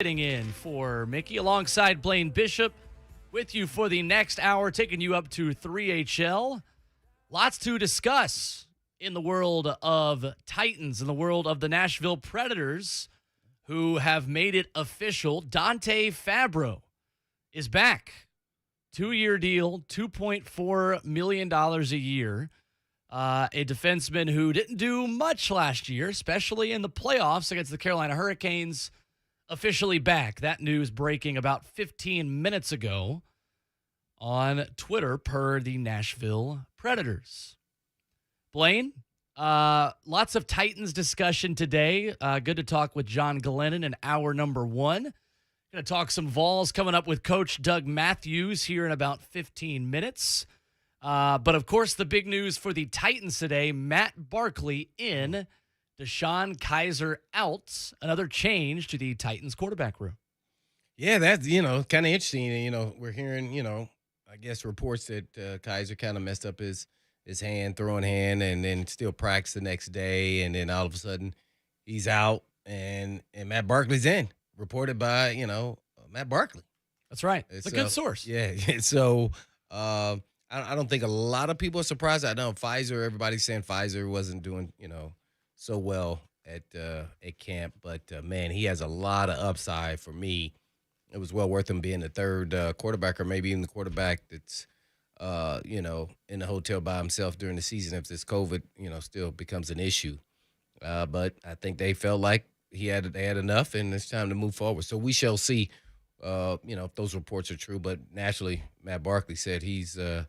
Sitting in for Mickey alongside Blaine Bishop with you for the next hour, taking you up to 3HL. Lots to discuss in the world of Titans, in the world of the Nashville Predators, who have made it official. Dante Fabro is back. 2-year deal, $2.4 million a year. A defenseman who didn't do much last year, especially in the playoffs against the Carolina Hurricanes, officially back. That news breaking about 15 minutes ago on Twitter per the Nashville Predators. Blaine, lots of Titans discussion today. Good to talk with John Glennon in hour number 1. Going to talk some Vols coming up with Coach Doug Matthews here in about 15 minutes. But, of course, the big news for the Titans today, Matt Barkley in, Deshaun Kaiser out. Another change to the Titans quarterback room. Yeah, that's, kind of interesting. We're hearing, I guess reports that Kaiser kind of messed up his hand, throwing hand, and then still practice the next day. And then all of a sudden he's out and Matt Barkley's in, reported by, Matt Barkley. That's right. It's a good source. Yeah. So I don't think a lot of people are surprised. I know everybody's saying Pfizer wasn't doing, so well at camp. But, man, he has a lot of upside for me. It was well worth him being the third quarterback, or maybe even the quarterback that's, in the hotel by himself during the season if this COVID, still becomes an issue. But I think they felt like they had enough, and it's time to move forward. So we shall see, if those reports are true. But naturally, Matt Barkley said he's going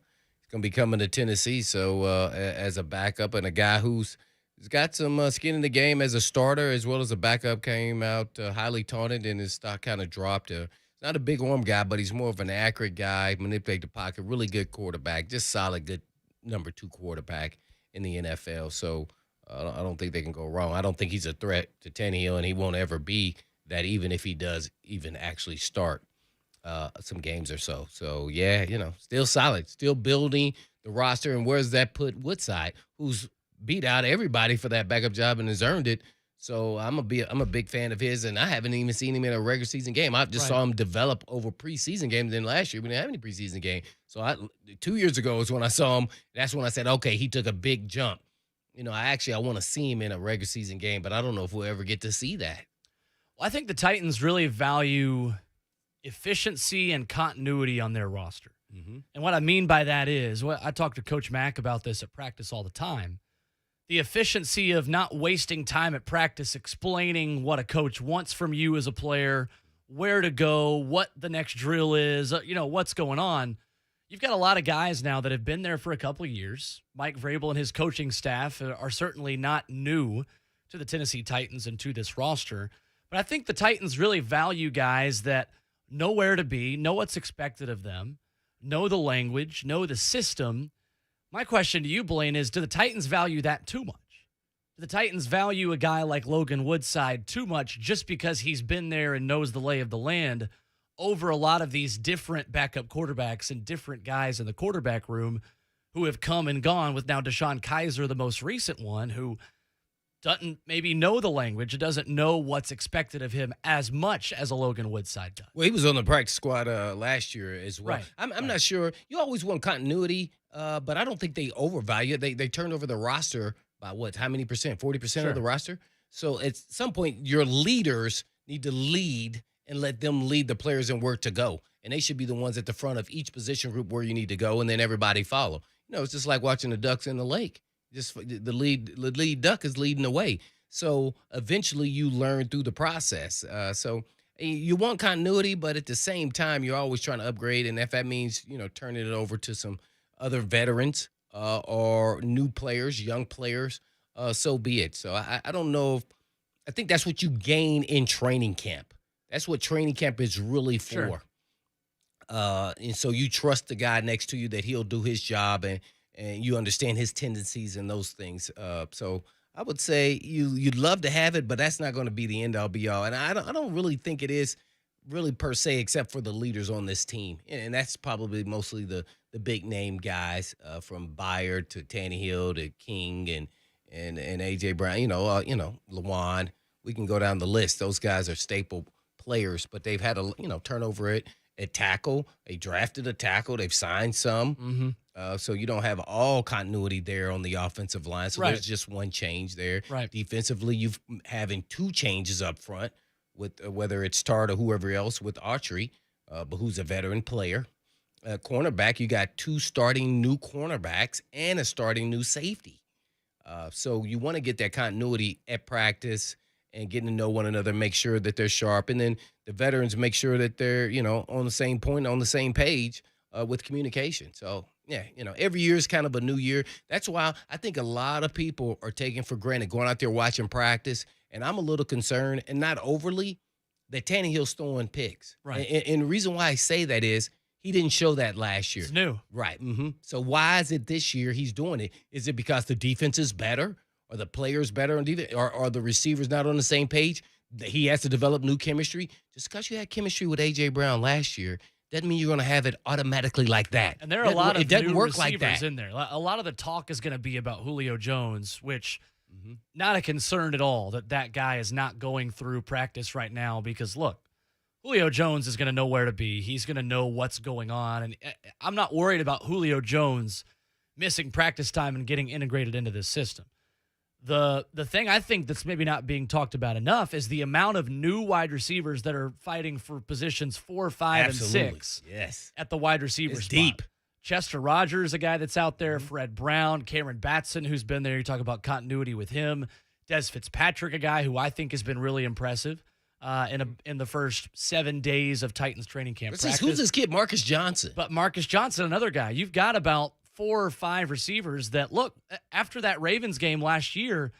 to be coming to Tennessee. So as a backup and a guy who's got some skin in the game as a starter as well as a backup, came out highly taunted, and his stock kind of dropped. He's not a big arm guy, but he's more of an accurate guy, manipulate the pocket, really good quarterback, just solid, good number 2 quarterback in the NFL. So I don't think they can go wrong. I don't think he's a threat to Tannehill, and he won't ever be that, even if he does even actually start some games or so. So, yeah, still solid, still building the roster. And where's that put Woodside, who's beat out everybody for that backup job and has earned it. So I'm a big fan of his, and I haven't even seen him in a regular season game. I just saw him develop over preseason games. Then last year we didn't have any preseason game. So 2 years ago is when I saw him. That's when I said, okay, he took a big jump. I want to see him in a regular season game, but I don't know if we'll ever get to see that. Well, I think the Titans really value efficiency and continuity on their roster. Mm-hmm. And what I mean by that is, I talk to Coach Mack about this at practice all the time. The efficiency of not wasting time at practice explaining what a coach wants from you as a player, where to go, what the next drill is, what's going on. You've got a lot of guys now that have been there for a couple of years. Mike Vrabel and his coaching staff are certainly not new to the Tennessee Titans and to this roster. But I think the Titans really value guys that know where to be, know what's expected of them, know the language, know the system. My question to you, Blaine, is do the Titans value that too much? Do the Titans value a guy like Logan Woodside too much just because he's been there and knows the lay of the land over a lot of these different backup quarterbacks and different guys in the quarterback room who have come and gone, with now Deshaun Kaiser, the most recent one, who doesn't maybe know the language, doesn't know what's expected of him as much as a Logan Woodside does. Well, he was on the practice squad last year as well. Right. I'm not sure. You always want continuity, but I don't think they overvalue it. They turned over the roster by what? How many percent? 40% of the roster? So at some point, your leaders need to lead and let them lead the players and where to go. And they should be the ones at the front of each position group where you need to go, and then everybody follow. It's just like watching the ducks in the lake. Just the lead duck is leading the way. So eventually you learn through the process. So you want continuity, but at the same time, you're always trying to upgrade. And if that means, turning it over to some other veterans or new players, young players, so be it. So I don't know. I think that's what you gain in training camp. That's what training camp is really for. Sure. And so you trust the guy next to you that he'll do his job, and you understand his tendencies and those things. So I would say you'd love to have it, but that's not going to be the end-all, be-all. And I don't really think it is really per se, except for the leaders on this team. And that's probably mostly the big-name guys from Byard to Tannehill to King and A.J. Brown, Lawan. We can go down the list. Those guys are staple players, but they've had a turnover at tackle. They drafted a tackle. They've signed some. So you don't have all continuity there on the offensive line. So there's just one change there. Right. Defensively, you've having two changes up front with whether it's Tart or whoever else with Autry, but who's a veteran player. Cornerback, you got two starting new cornerbacks and a starting new safety. So you want to get that continuity at practice and getting to know one another, make sure that they're sharp. And then the veterans make sure that they're, on the same point, on the same page with communication. So, yeah, every year is kind of a new year. That's why I think a lot of people are taking for granted going out there watching practice. And I'm a little concerned, and not overly, that Tannehill's throwing picks. Right. And the reason why I say that is he didn't show that last year. It's new. Right. So why is it this year he's doing it? Is it because the defense is better? Are the players better on defense? Or are the receivers not on the same page? He has to develop new chemistry. Just because you had chemistry with A.J. Brown last year doesn't mean you're going to have it automatically like that. And there are a lot of it doesn't new work receivers like that. in there. A lot of the talk is going to be about Julio Jones, which not a concern at all that guy is not going through practice right now because, look, Julio Jones is going to know where to be. He's going to know what's going on. And I'm not worried about Julio Jones missing practice time and getting integrated into this system. The thing I think that's maybe not being talked about enough is the amount of new wide receivers that are fighting for positions 4, 5, Absolutely. and 6 Yes. at the wide receiver It's spot. deep. Chester Rogers, a guy that's out there. Fred Brown, Cameron Batson, who's been there. You talk about continuity with him. Des Fitzpatrick, a guy who I think has been really impressive in the first 7 days of Titans training camp practice. Who's this kid, Marcus Johnson? But Marcus Johnson, another guy. You've got about 4 or 5 receivers that, look, after that Ravens game last year,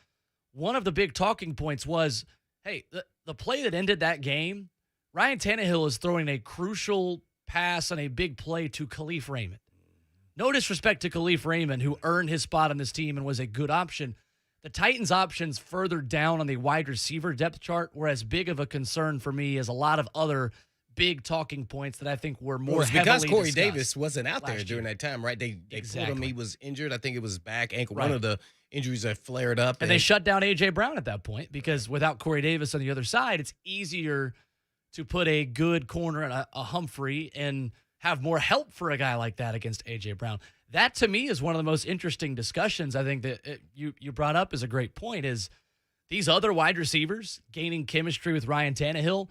one of the big talking points was, hey, the play that ended that game, Ryan Tannehill is throwing a crucial pass on a big play to Khalif Raymond. No disrespect to Khalif Raymond, who earned his spot on this team and was a good option. The Titans' options further down on the wide receiver depth chart were as big of a concern for me as a lot of other big talking points that I think were more heavily because Corey discussed Davis wasn't out there last during year. that time, right? They pulled him. He was injured. I think it was back, ankle, Right. one of the injuries that flared up. And they shut down A.J. Brown at that point because without Corey Davis on the other side, it's easier to put a good corner and a Humphrey and have more help for a guy like that against A.J. Brown. That, to me, is one of the most interesting discussions I think that you brought up is a great point, is these other wide receivers gaining chemistry with Ryan Tannehill.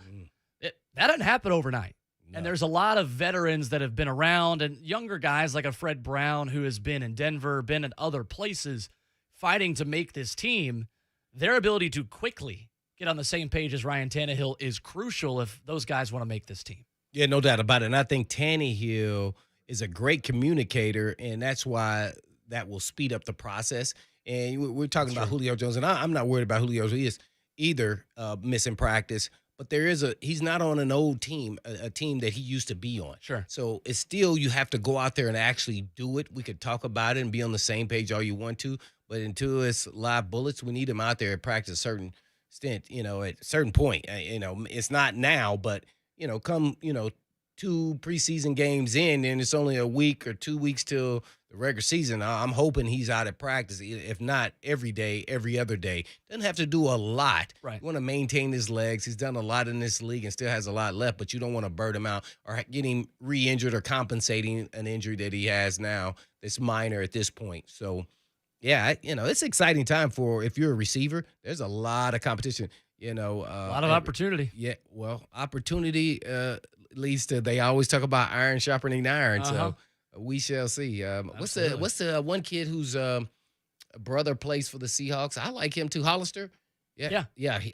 That doesn't happen overnight. No. And there's a lot of veterans that have been around and younger guys like a Fred Brown who has been in Denver, been in other places fighting to make this team. Their ability to quickly get on the same page as Ryan Tannehill is crucial if those guys want to make this team. Yeah, no doubt about it. And I think Tannehill is a great communicator, and that's why that will speed up the process. And we're talking about Julio Jones, and I'm not worried about Julio Jones either missing practice. But he's not on an old team, a team that he used to be on. Sure. So it's still, you have to go out there and actually do it. We could talk about it and be on the same page all you want to, but until it's live bullets, we need him out there at practice a certain extent, at a certain point. It's not now, but, come, 2 preseason games in, and it's only a week or 2 weeks till the regular season. I'm hoping he's out at practice, if not every day, every other day. Doesn't have to do a lot. Right. You want to maintain his legs. He's done a lot in this league and still has a lot left, but you don't want to burn him out or get him re-injured or compensating an injury that he has now that's minor at this point. So, yeah, it's an exciting time if you're a receiver. There's a lot of competition. A lot of opportunity. Yeah, well, opportunity leads to, they always talk about iron sharpening iron. So we shall see. What's the one kid whose brother plays for the Seahawks? I like him too, Hollister. Yeah.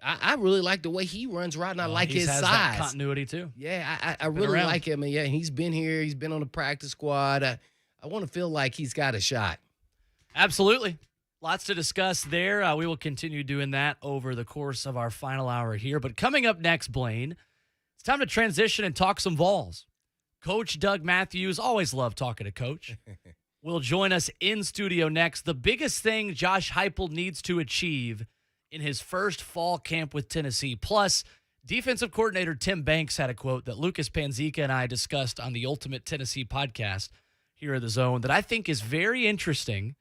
I really like the way he runs right, and I like his has size. That continuity too. Yeah, I really like him, and yeah, he's been here. He's been on the practice squad. I want to feel like he's got a shot. Absolutely. Lots to discuss there. We will continue doing that over the course of our final hour here. But coming up next, Blaine, it's time to transition and talk some Vols. Coach Doug Matthews, always love talking to Coach, will join us in studio next. The biggest thing Josh Heupel needs to achieve in his first fall camp with Tennessee. Plus, defensive coordinator Tim Banks had a quote that Lucas Panzica and I discussed on the Ultimate Tennessee podcast here at The Zone that I think is very interesting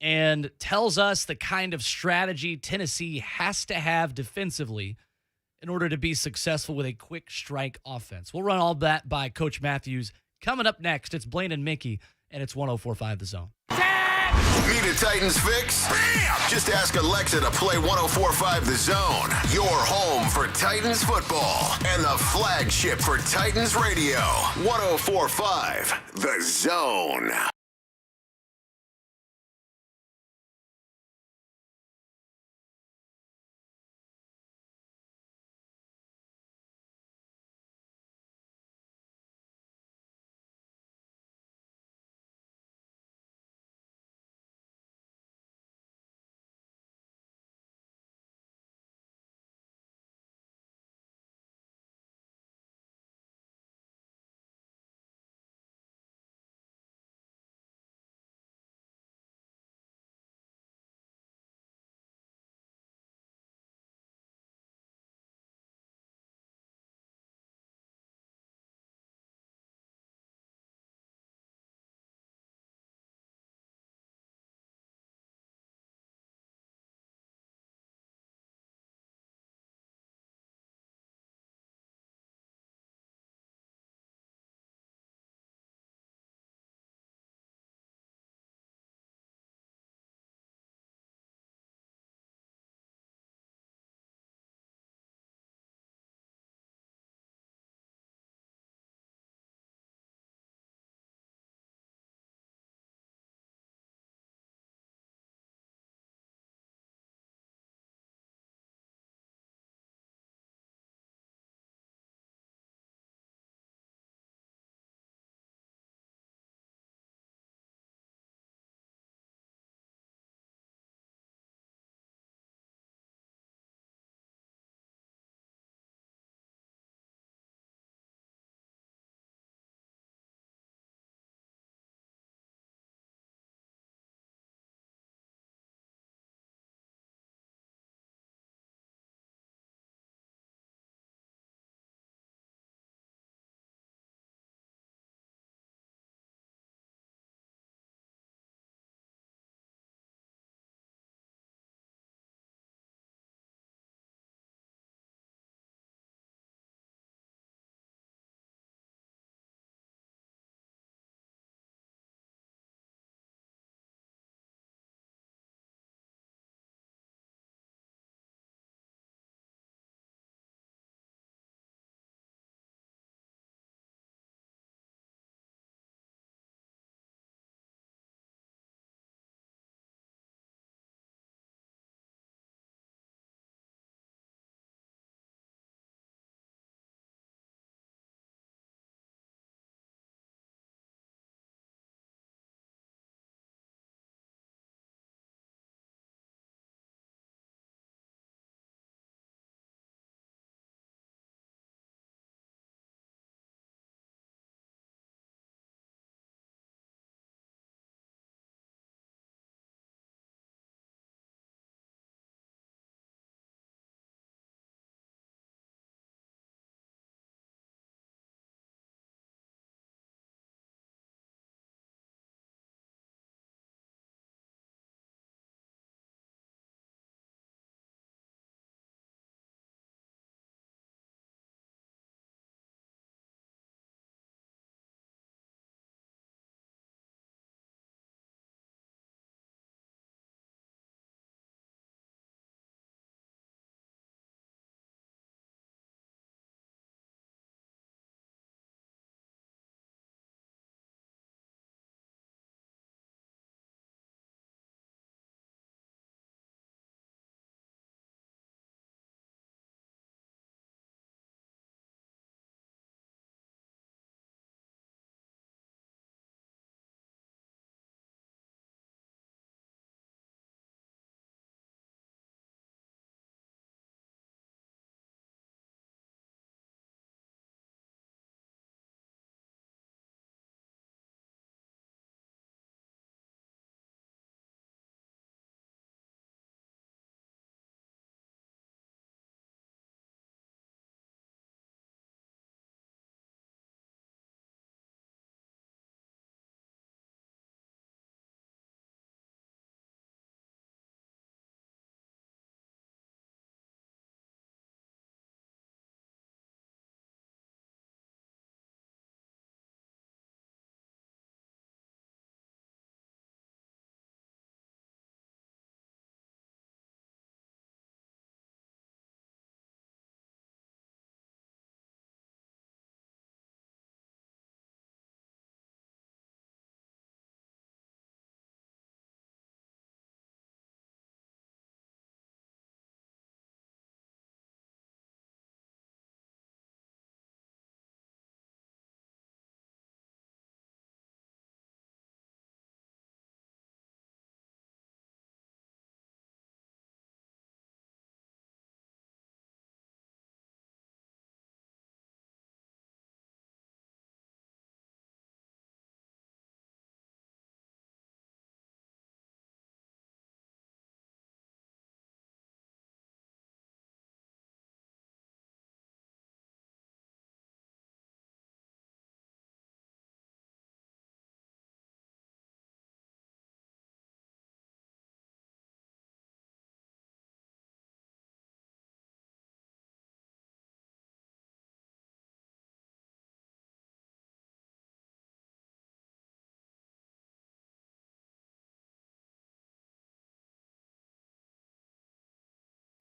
and tells us the kind of strategy Tennessee has to have defensively in order to be successful with a quick strike offense? We'll run all that by Coach Matthews. Coming up next, it's Blaine and Mickey, and it's 104.5 The Zone. Need a Titans fix? Bam! Just ask Alexa to play 104.5 The Zone. Your home for Titans football and the flagship for Titans radio. 104.5 The Zone.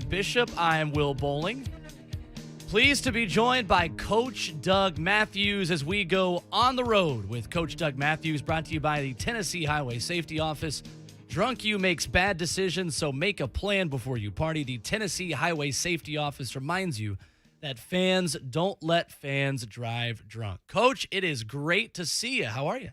Bishop. I am Will Boling. Pleased to be joined by Coach Doug Matthews as we go on the road with Coach Doug Matthews, brought to you by the Tennessee Highway Safety Office. Drunk you makes bad decisions, so make a plan before you party. The Tennessee Highway Safety Office reminds you that fans don't let fans drive drunk. Coach, it is great to see you. How are you?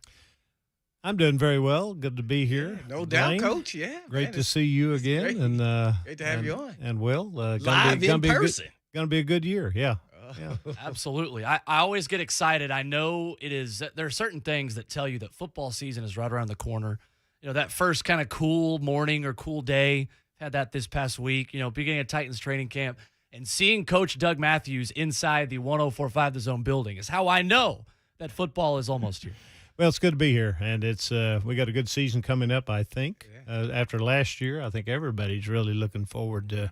I'm doing very well. Good to be here. Yeah, no doubt, Blaine, Coach. Yeah. Great to see you again. Great. And Great to have you on. And Will. Live in person. Going to be a good year. Yeah. Yeah. Absolutely. I always get excited. I know there are certain things that tell you that football season is right around the corner. You know, that first kind of cool morning or cool day, had that this past week, beginning of Titans training camp, and seeing Coach Doug Matthews inside the 104.5 The Zone building is how I know that football is almost here. Well, it's good to be here, and it's we got a good season coming up, I think. After last year, I think everybody's really looking forward to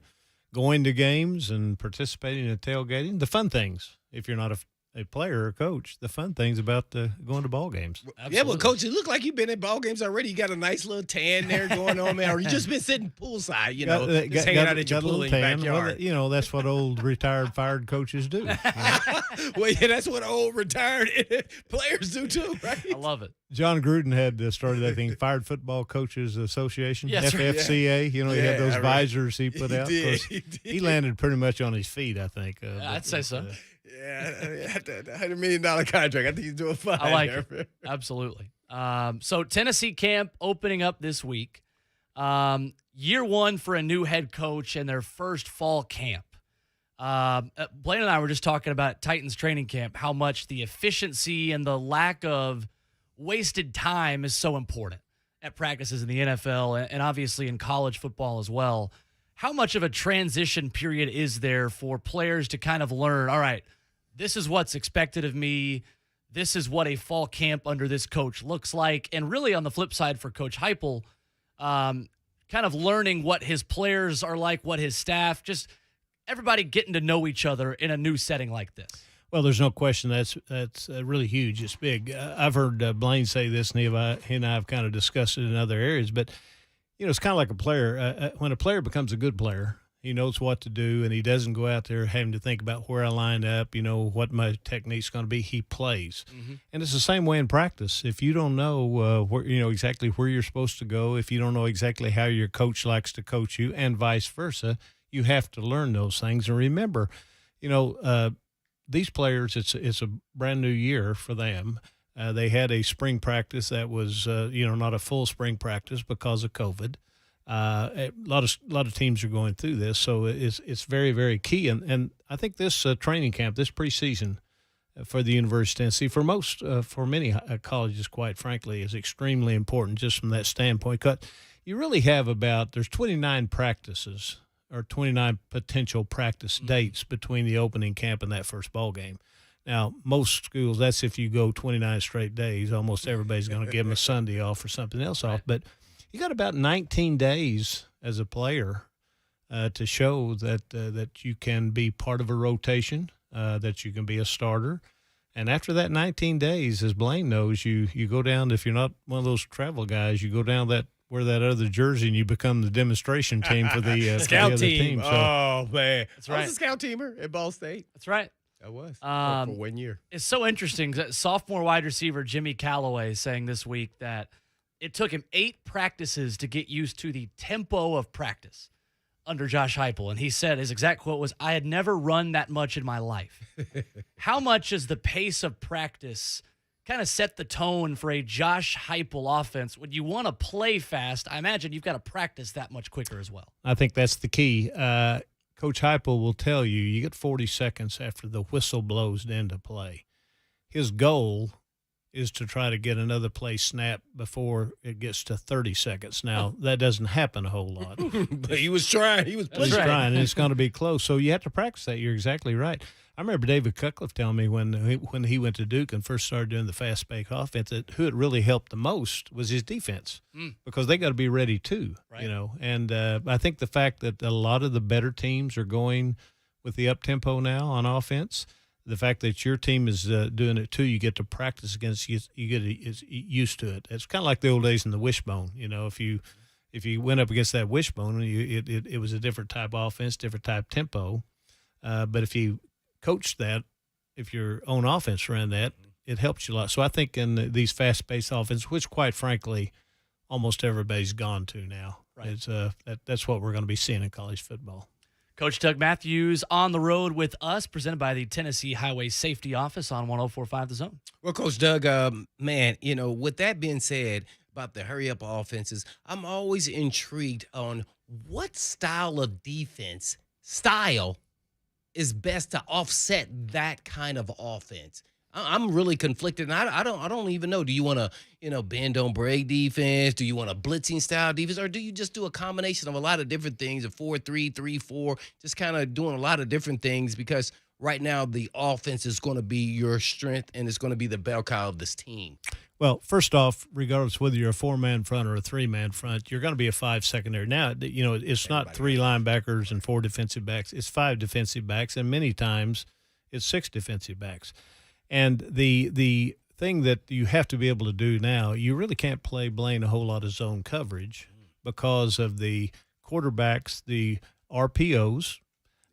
going to games and participating in tailgating. The fun things, if you're not a player or coach, the fun things about going to ball games. Absolutely. Yeah, well, Coach, it look like you've been at ball games already. You got a nice little tan there going on, man. Or you just been sitting poolside, just hanging out at your pool in your backyard. Well, that's what old retired fired coaches do. Well, yeah, that's what old retired players do too, right? I love it. John Gruden had started that thing, Fired Football Coaches Association, Yes, right. FFCA. He had those visors he put out. Did. He landed pretty much on his feet, I think. I'd say so. Yeah, $100 million contract. I think he's doing fine. I like it. Absolutely. So Tennessee camp opening up this week. Year one for a new head coach and their first fall camp. Blaine and I were just talking about Titans training camp, how much the efficiency and the lack of wasted time is so important at practices in the NFL and obviously in college football as well. How much of a transition period is there for players to kind of learn, all right, this is what's expected of me. This is what a fall camp under this coach looks like. And really on the flip side for Coach Heupel, kind of learning what his players are like, what his staff, just everybody getting to know each other in a new setting like this. Well, there's no question that's really huge. It's big. I've heard Blaine say this, and he and I have kind of discussed it in other areas. But, it's kind of like a player. When a player becomes a good player, he knows what to do, and he doesn't go out there having to think about where I line up, what my technique's going to be. He plays. Mm-hmm. And it's the same way in practice. If you don't know exactly where you're supposed to go, if you don't know exactly how your coach likes to coach you, and vice versa, you have to learn those things. And remember, these players, it's a brand new year for them. They had a spring practice that was, not a full spring practice because of COVID. A lot of teams are going through this, so it's very, very key. And I think this training camp, this preseason for the University of Tennessee, for many colleges, quite frankly, is extremely important just from that standpoint. 'Cause you really have there's 29 practices or 29 potential practice dates between the opening camp and that first ball game. Now, most schools, that's if you go 29 straight days. Almost everybody's going to give them a Sunday off or something else off. But you got about 19 days as a player to show that you can be part of a rotation, that you can be a starter. And after that 19 days, as Blaine knows, you go down, if you're not one of those travel guys, you go down wear that other jersey and you become the demonstration team for the scout for the other team. So, oh, man. That's right. I was a scout teamer at Ball State. That's right. I was for 1 year. It's so interesting that sophomore wide receiver Jimmy Callaway saying this week that it took him 8 practices to get used to the tempo of practice under Josh Heupel. And he said, his exact quote was, I had never run that much in my life. How much is the pace of practice kind of set the tone for a Josh Heupel offense? When you want to play fast, I imagine you've got to practice that much quicker as well. I think that's the key. Coach Heupel will tell you get 40 seconds after the whistle blows to end a play. His goal is to try to get another play snapped before it gets to 30 seconds. Now, that doesn't happen a whole lot. But he was trying. He was He's trying, and it's going to be close. So you have to practice that. You're exactly right. I remember David Cutcliffe telling me when he went to Duke and first started doing the fast break offense that who it really helped the most was his defense because they got to be ready too, right. And I think the fact that a lot of the better teams are going with the up tempo now on offense, the fact that your team is doing it too, you get to practice against, you get used to it. It's kind of like the old days in the wishbone. if you went up against that wishbone, it was a different type of offense, different type tempo. But if you coached that, if your own offense ran that, it helps you a lot. So I think in these fast-paced offenses, which quite frankly almost everybody's gone to now, it's, that's what we're going to be seeing in college football. Coach Doug Matthews on the road with us, presented by the Tennessee Highway Safety Office on 104.5 The Zone. Well, Coach Doug, man, with that being said about the hurry-up offenses, I'm always intrigued on what style of defense is best to offset that kind of offense. I'm really conflicted, and I don't even know. Do you want to, bend on break defense? Do you want a blitzing style defense, or do you just do a combination of a lot of different things, a 4-3, 3-4, just kind of doing a lot of different things? Because right now the offense is going to be your strength, and it's going to be the bell cow of this team. Well, first off, regardless whether you're a 4-man front or a 3-man front, you're going to be a 5 secondary. Now, it's not 3 linebackers and 4 defensive backs. It's 5 defensive backs, and many times it's 6 defensive backs. And the thing that you have to be able to do now, you really can't play Blaine a whole lot of zone coverage because of the quarterbacks, the RPOs,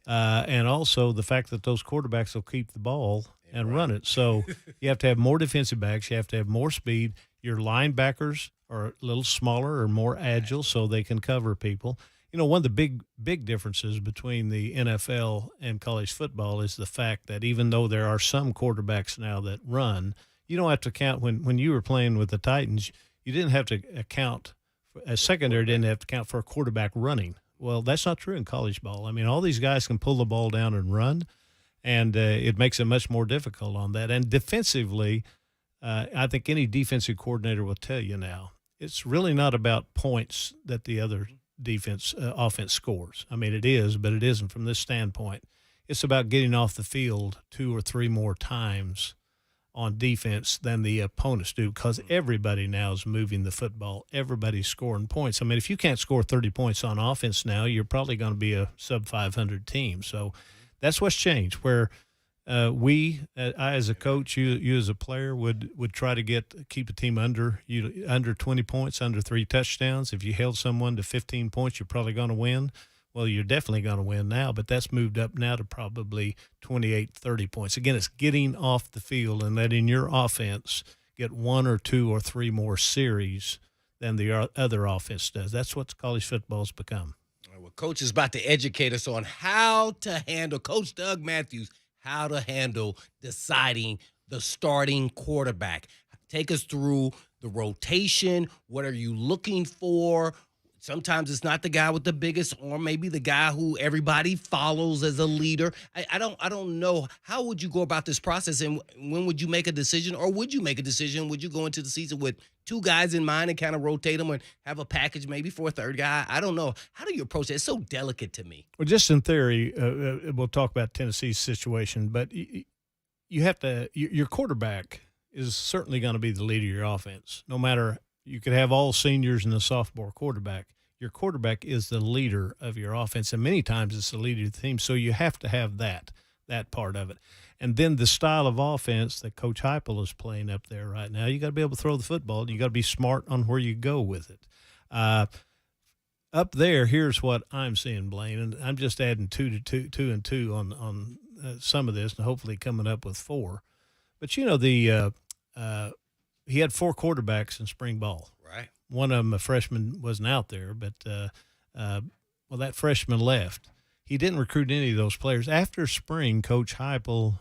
and also the fact that those quarterbacks will keep the ball and run it. So you have to have more defensive backs. You have to have more speed. Your linebackers are a little smaller or more agile so they can cover people. One of the big differences between the NFL and college football is the fact that even though there are some quarterbacks now that run, you don't have to count. When you were playing with the Titans, you didn't have to account – a secondary didn't have to count for a quarterback running. Well, that's not true in college ball. I mean, all these guys can pull the ball down and run, and it makes it much more difficult on that. And defensively, I think any defensive coordinator will tell you now, it's really not about points that the other offense scores. I mean, it is, but it isn't from this standpoint. It's about getting off the field 2 or 3 more times on defense than the opponents do, because everybody now is moving the football. Everybody's scoring points. I mean, if you can't score 30 points on offense now, you're probably going to be a sub-500 team. So that's what's changed, where I as a coach, you as a player would try to keep a team under 20 points, under 3 touchdowns. If you held someone to 15 points, you're probably going to win. Well, you're definitely going to win now, but that's moved up now to probably 28, 30 points. Again, it's getting off the field and letting your offense get 1 or 2 or 3 more series than the other offense does. That's what college football's become. Well, Coach is about to educate us on how to handle, Coach Doug Matthews, how to handle deciding the starting quarterback. Take us through the rotation. What are you looking for? Sometimes it's not the guy with the biggest arm, maybe the guy who everybody follows as a leader. I don't know. How would you go about this process, and when would you make a decision, or would you make a decision? Would you go into the season with 2 guys in mind and kind of rotate them and have a package maybe for a 3rd guy? I don't know. How do you approach it? It's so delicate to me. Well, just in theory, we'll talk about Tennessee's situation, but you have to – your quarterback is certainly going to be the leader of your offense. No matter – you could have all seniors and a sophomore quarterback. Your quarterback is the leader of your offense, and many times it's the leader of the team, so you have to have that part of it. And then the style of offense that Coach Heupel is playing up there right now, you got to be able to throw the football, and you got to be smart on where you go with it. Up there, here's what I'm seeing, Blaine, and I'm just adding 2 and 2 on some of this, and hopefully coming up with 4. But he had 4 quarterbacks in spring ball. Right. One of them, a freshman, wasn't out there, but that freshman left. He didn't recruit any of those players. After spring, Coach Heupel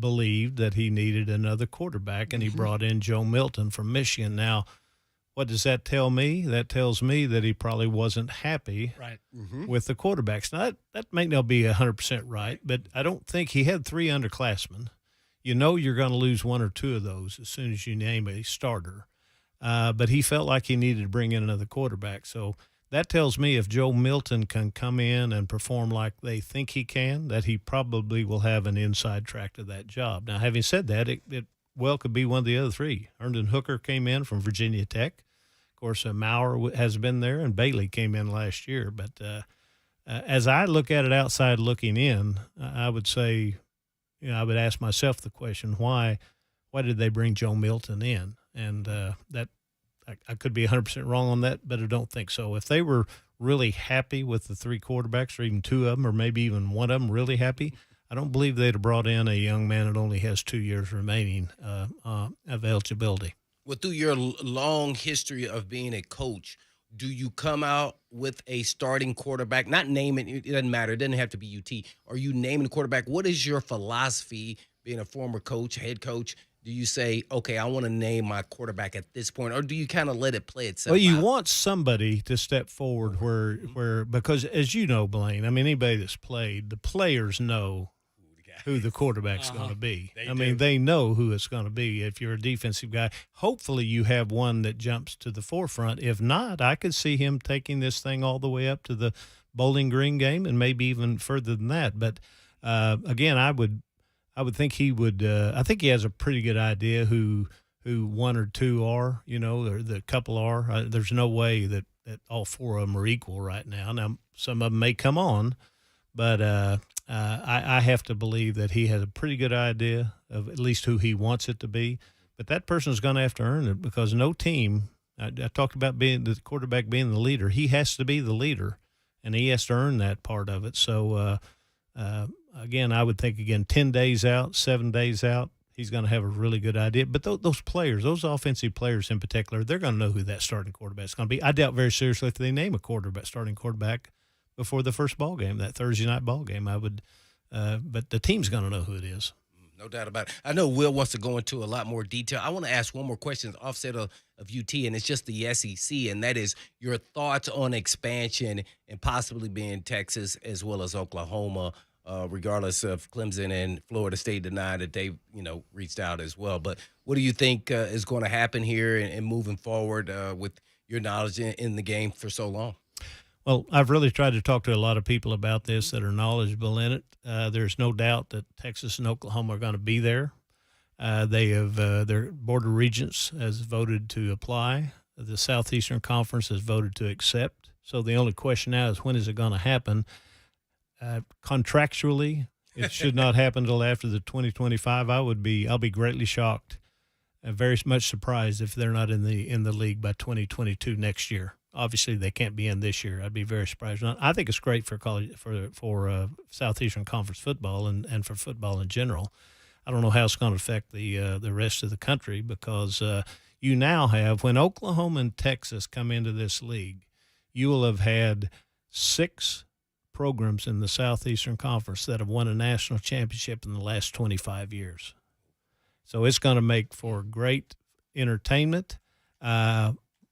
believed that he needed another quarterback, and he brought in Joe Milton from Michigan. Now, what does that tell me? That tells me that he probably wasn't happy with the quarterbacks. Now, that may not be 100% right, but I don't think he had 3 underclassmen. You know you're going to lose 1 or 2 of those as soon as you name a starter. But he felt like he needed to bring in another quarterback. So that tells me if Joe Milton can come in and perform like they think he can, that he probably will have an inside track to that job. Now, having said that, it well could be one of the other 3. Herndon Hooker came in from Virginia Tech. Of course, Maurer has been there, and Bailey came in last year. But as I look at it outside looking in, I would say – I would ask myself the question, why did they bring Joe Milton in? And that I could be 100% wrong on that, but I don't think so. If they were really happy with the 3 quarterbacks, or even 2 of them, or maybe even one of them really happy, I don't believe they'd have brought in a young man that only has 2 years remaining of eligibility. Well, through your long history of being a coach, do you come out with a starting quarterback? Not naming it doesn't matter. It doesn't have to be UT. Are you naming the quarterback? What is your philosophy, being a former coach, head coach? Do you say, okay, I want to name my quarterback at this point, or do you kind of let it play itself Well, you out? want somebody to step forward where because as you know, Blaine, I mean, anybody that's played, the players know who the quarterback's going to be. They know who it's going to be. If you're a defensive guy, hopefully you have one that jumps to the forefront. If not, I could see him taking this thing all the way up to the Bowling Green game and maybe even further than that. But again, I would think he would. I think he has a pretty good idea who 1 or 2 are. Or the couple are. There's no way that all 4 of them are equal right now. Now some of them may come on, but I have to believe that he has a pretty good idea of at least who he wants it to be. But that person is going to have to earn it, because no team. I talked about being the quarterback being the leader. He has to be the leader, and he has to earn that part of it. So. Again, I would think, 10 days out, 7 days out, he's going to have a really good idea. But those players, those offensive players in particular, they're going to know who that starting quarterback is going to be. I doubt very seriously if they name a starting quarterback before the first ball game, that Thursday night ball game. But the team's going to know who it is. No doubt about it. I know Will wants to go into a lot more detail. I want to ask one more question, offset of UT, and it's just the SEC, and that is your thoughts on expansion and possibly being Texas as well as Oklahoma, regardless of Clemson and Florida State denied that they, reached out as well. But what do you think is going to happen here and moving forward with your knowledge in the game for so long? Well, I've really tried to talk to a lot of people about this that are knowledgeable in it. There's no doubt that Texas and Oklahoma are going to be there. They have their Board of Regents has voted to apply. The Southeastern Conference has voted to accept. So the only question now is, when is it going to happen? Contractually, it should not happen until after the 2025. I'll be greatly shocked and very much surprised if they're not in the league by 2022 next year. Obviously, they can't be in this year. I'd be very surprised. I think it's great for college for Southeastern Conference football and for football in general. I don't know how it's going to affect the rest of the country, because you now have, when Oklahoma and Texas come into this league, you will have had 6 programs in the Southeastern Conference that have won a national championship in the last 25 years. So it's going to make for great entertainment.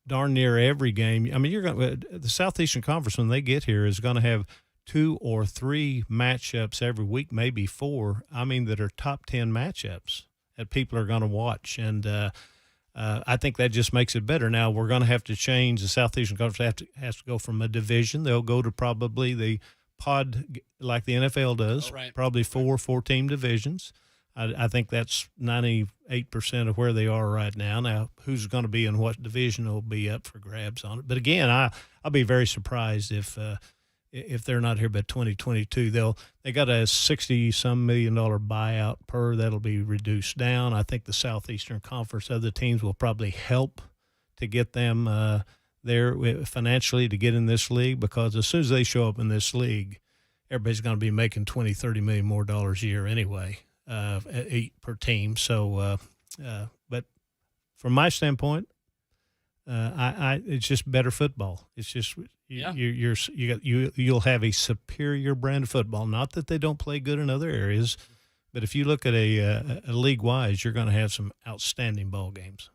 Darn near every game. I mean, the Southeastern Conference, when they get here, is going to have 2 or 3 matchups every week, maybe 4. That are top 10 matchups that people are going to watch, and I think that just makes it better. Now we're going to have to change. The Southeastern Conference has to go from a division. They'll go to probably the pod like the NFL does, probably 4-team divisions. I think that's 98% of where they are right now. Now, who's going to be in what division will be up for grabs on it. But again, I'll be very surprised if they're not here by 2022. They got a $60-some million buyout per that'll be reduced down. I think the Southeastern Conference, other teams will probably help to get them there financially to get in this league, because as soon as they show up in this league, everybody's going to be making $20-30 million more a year anyway. Per team. So, but from my standpoint, it's just better football. It's just you'll have a superior brand of football. Not that they don't play good in other areas, but if you look at a league wise, you're going to have some outstanding ball games.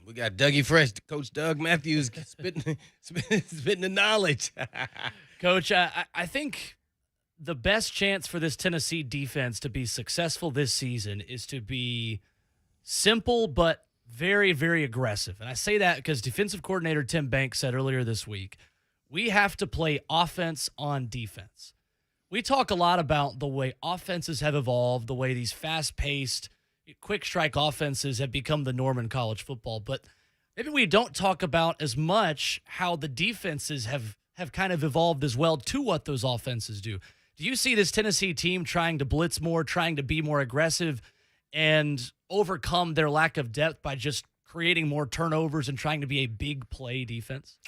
We got Dougie Fresh, Coach Doug Matthews, spitting the knowledge. Coach, I think the best chance for this Tennessee defense to be successful this season is to be simple but very, very aggressive. And I say that because defensive coordinator Tim Banks said earlier this week, we have to play offense on defense. We talk a lot about the way offenses have evolved, the way these fast-paced, quick strike offenses have become the norm in college football. But maybe we don't talk about as much how the defenses have kind of evolved as well to what those offenses do. Do you see this Tennessee team trying to blitz more, trying to be more aggressive, and overcome their lack of depth by just creating more turnovers and trying to be a big play defense?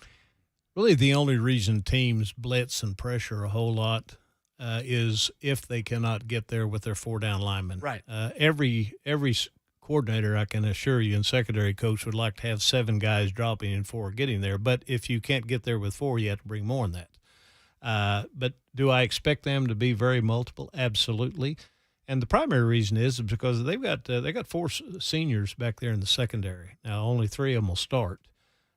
Really, the only reason teams blitz and pressure a whole lot is if they cannot get there with their 4-down linemen. Right. Every coordinator, I can assure you, and secondary coach would like to have 7 guys dropping and 4 getting there. But if you can't get there with 4, you have to bring more than that. But do I expect them to be very multiple? Absolutely. And the primary reason is because they got 4 seniors back there in the secondary. Now, only 3 of them will start.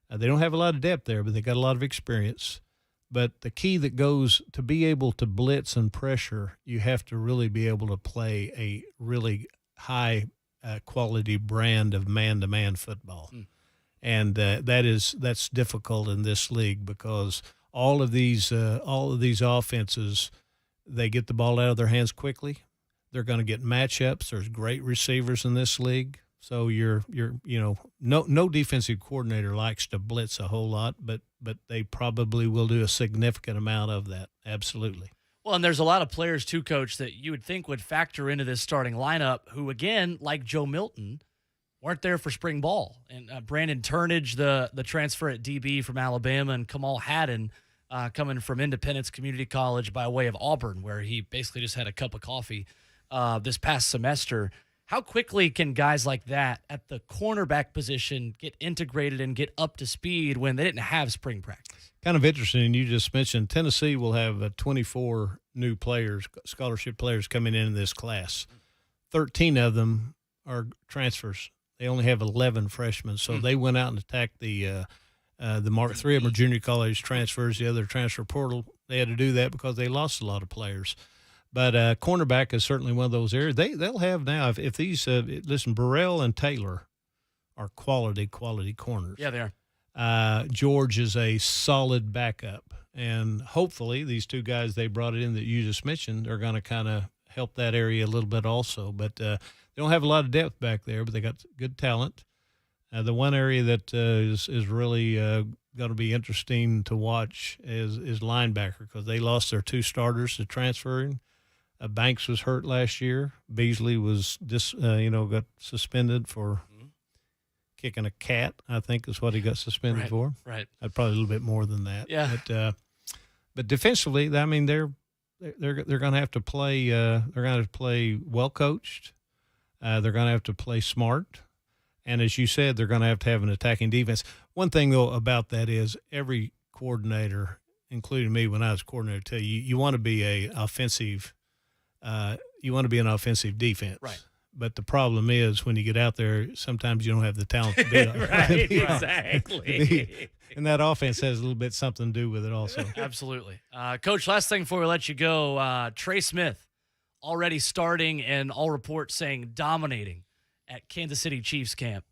They don't have a lot of depth there, but they got a lot of experience. But the key that goes to be able to blitz and pressure, you have to really be able to play a really high quality brand of man-to-man football. And that's difficult in this league because all of these offenses, they get the ball out of their hands quickly. They're going to get matchups. There's great receivers in this league. So no defensive coordinator likes to blitz a whole lot, but they probably will do a significant amount of that. Absolutely. Well, and there's a lot of players too, Coach, that you would think would factor into this starting lineup who, again, like Joe Milton, weren't there for spring ball. And Brandon Turnage, the transfer at DB from Alabama, and Kamal Haddon coming from Independence Community College by way of Auburn, where he basically just had a cup of coffee this past semester. How quickly can guys like that at the cornerback position get integrated and get up to speed when they didn't have spring practice? Kind of interesting. You just mentioned Tennessee will have 24 new players, scholarship players coming in this class. 13 of them are transfers. They only have 11 freshmen. So they went out and attacked the mark. 3 of them are junior college transfers. The other transfer portal. They had to do that because they lost a lot of players. But cornerback is certainly one of those areas. They'll have now, if these, listen, Burrell and Taylor are quality corners. Yeah, they are. George is a solid backup. And hopefully these 2 guys they brought in that you just mentioned are going to kind of help that area a little bit also. But they don't have a lot of depth back there, but they got good talent. The one area that is really going to be interesting to watch is linebacker because they lost their 2 starters to transferring. Banks was hurt last year. Beasley was got suspended for kicking a cat, I think is what he got suspended for. Right. Probably a little bit more than that. Yeah. But defensively, I mean, they're going to have to play. They're going to have to play well coached. They're going to have to play smart, and as you said, they're going to have an attacking defense. One thing though about that is every coordinator, including me when I was coordinator, tell you want to be an offensive defense. Right. But the problem is when you get out there, sometimes you don't have the talent to be it. Right, exactly. And that offense has a little bit something to do with it also. Absolutely. Coach, last thing before we let you go, Trey Smith already starting and all reports saying dominating at Kansas City Chiefs camp.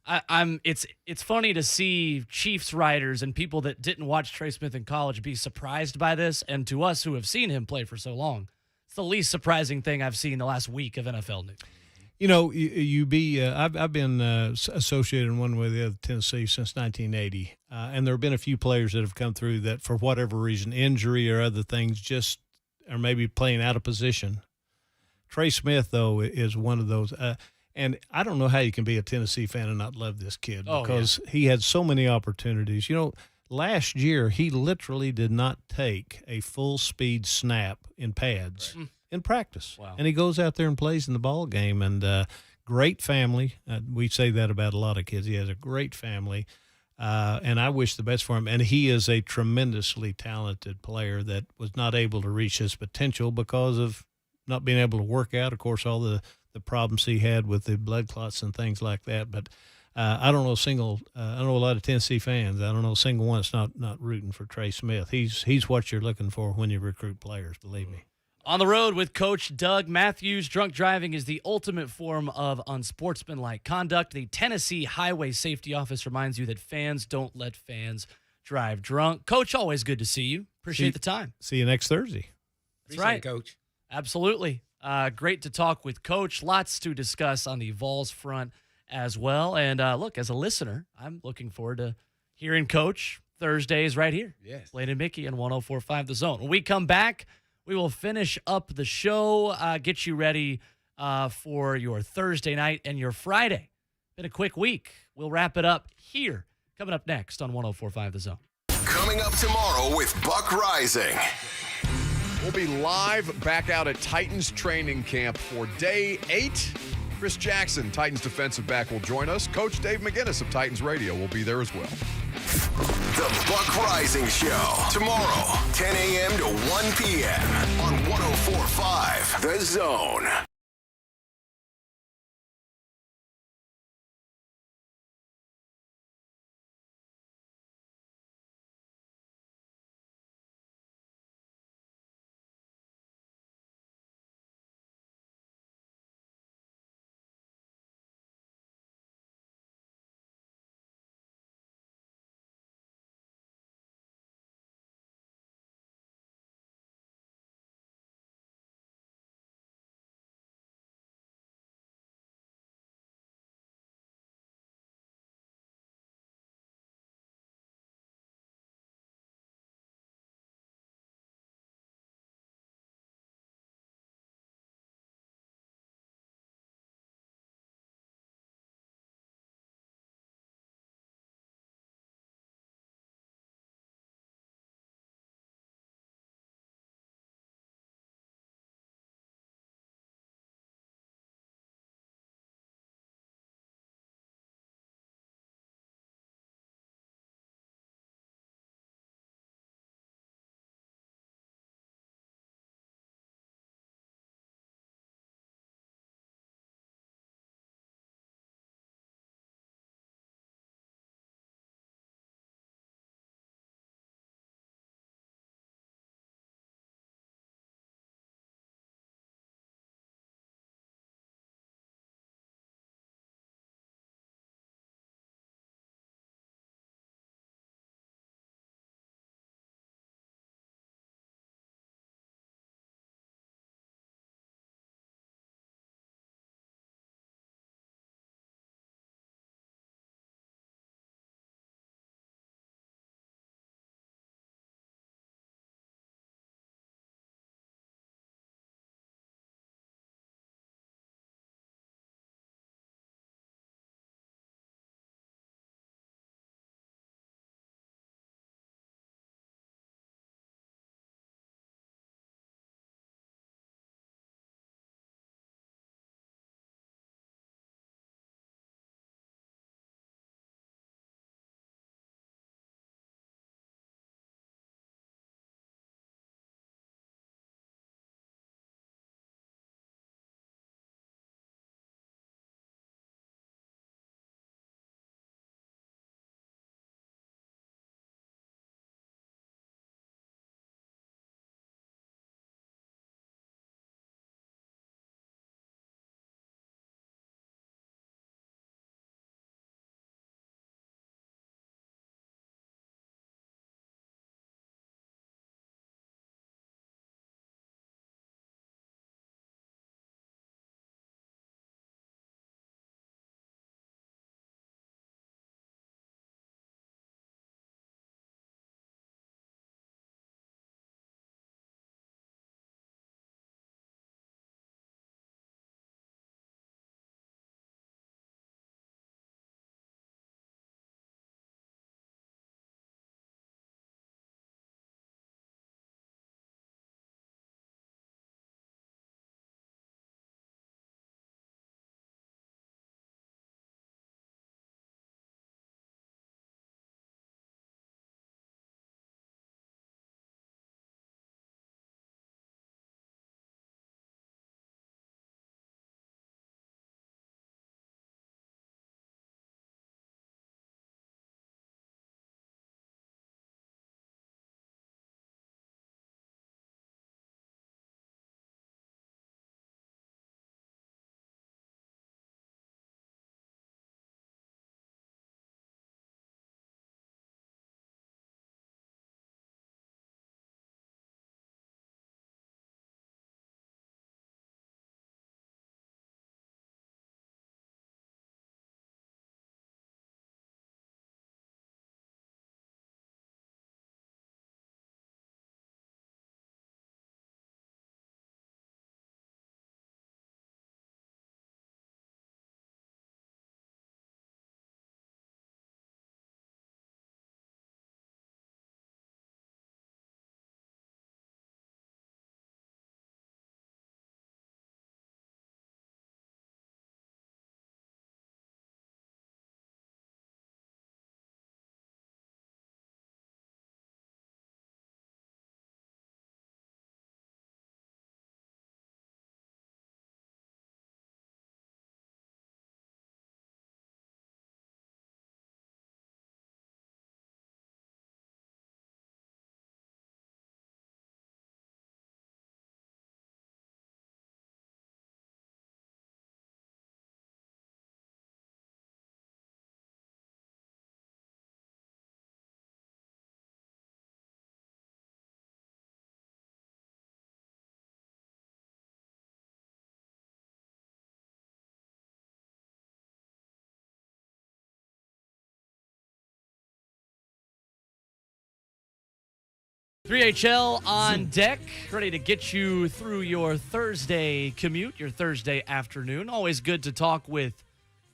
It's funny to see Chiefs writers and people that didn't watch Trey Smith in college be surprised by this, and to us who have seen him play for so long, it's the least surprising thing I've seen the last week of NFL news. You know, I've been associated in one way or the other with Tennessee since 1980, and there have been a few players that have come through that for whatever reason, injury or other things, just are maybe playing out of position. Trey Smith, though, is one of those. And I don't know how you can be a Tennessee fan and not love this kid because he had so many opportunities. You know, last year he literally did not take a full-speed snap in pads in practice. Wow. And he goes out there and plays in the ball game. And great family. We say that about a lot of kids. He has a great family. And I wish the best for him. And he is a tremendously talented player that was not able to reach his potential because of not being able to work out. Of course, all the problems he had with the blood clots and things like that. But I don't know I know a lot of Tennessee fans. I don't know a single one that's not rooting for Trey Smith. He's what you're looking for when you recruit players, believe me. On the road with Coach Doug Matthews, drunk driving is the ultimate form of unsportsmanlike conduct. The Tennessee Highway Safety Office reminds you that fans don't let fans drive drunk. Coach, always good to see you. Appreciate the time. See you next Thursday. That's right, Coach. Absolutely. Great to talk with Coach. Lots to discuss on the Vols front as well. And look, as a listener, I'm looking forward to hearing Coach Thursdays right here. Yes. Blaine Mickey and 104.5 The Zone. When we come back, we will finish up the show, get you ready for your Thursday night and your Friday Been a quick week. We'll wrap it up here. Coming up next on 104.5 The Zone. Coming up tomorrow with Buck Rising. We'll be live back out at Titans training camp for day 8. Chris Jackson, Titans defensive back, will join us. Coach Dave McGinnis of Titans Radio will be there as well. The Buck Rising Show. Tomorrow, 10 a.m. to 1 p.m. on 104.5 The Zone. 3HL on deck, ready to get you through your Thursday commute, your Thursday afternoon. Always good to talk with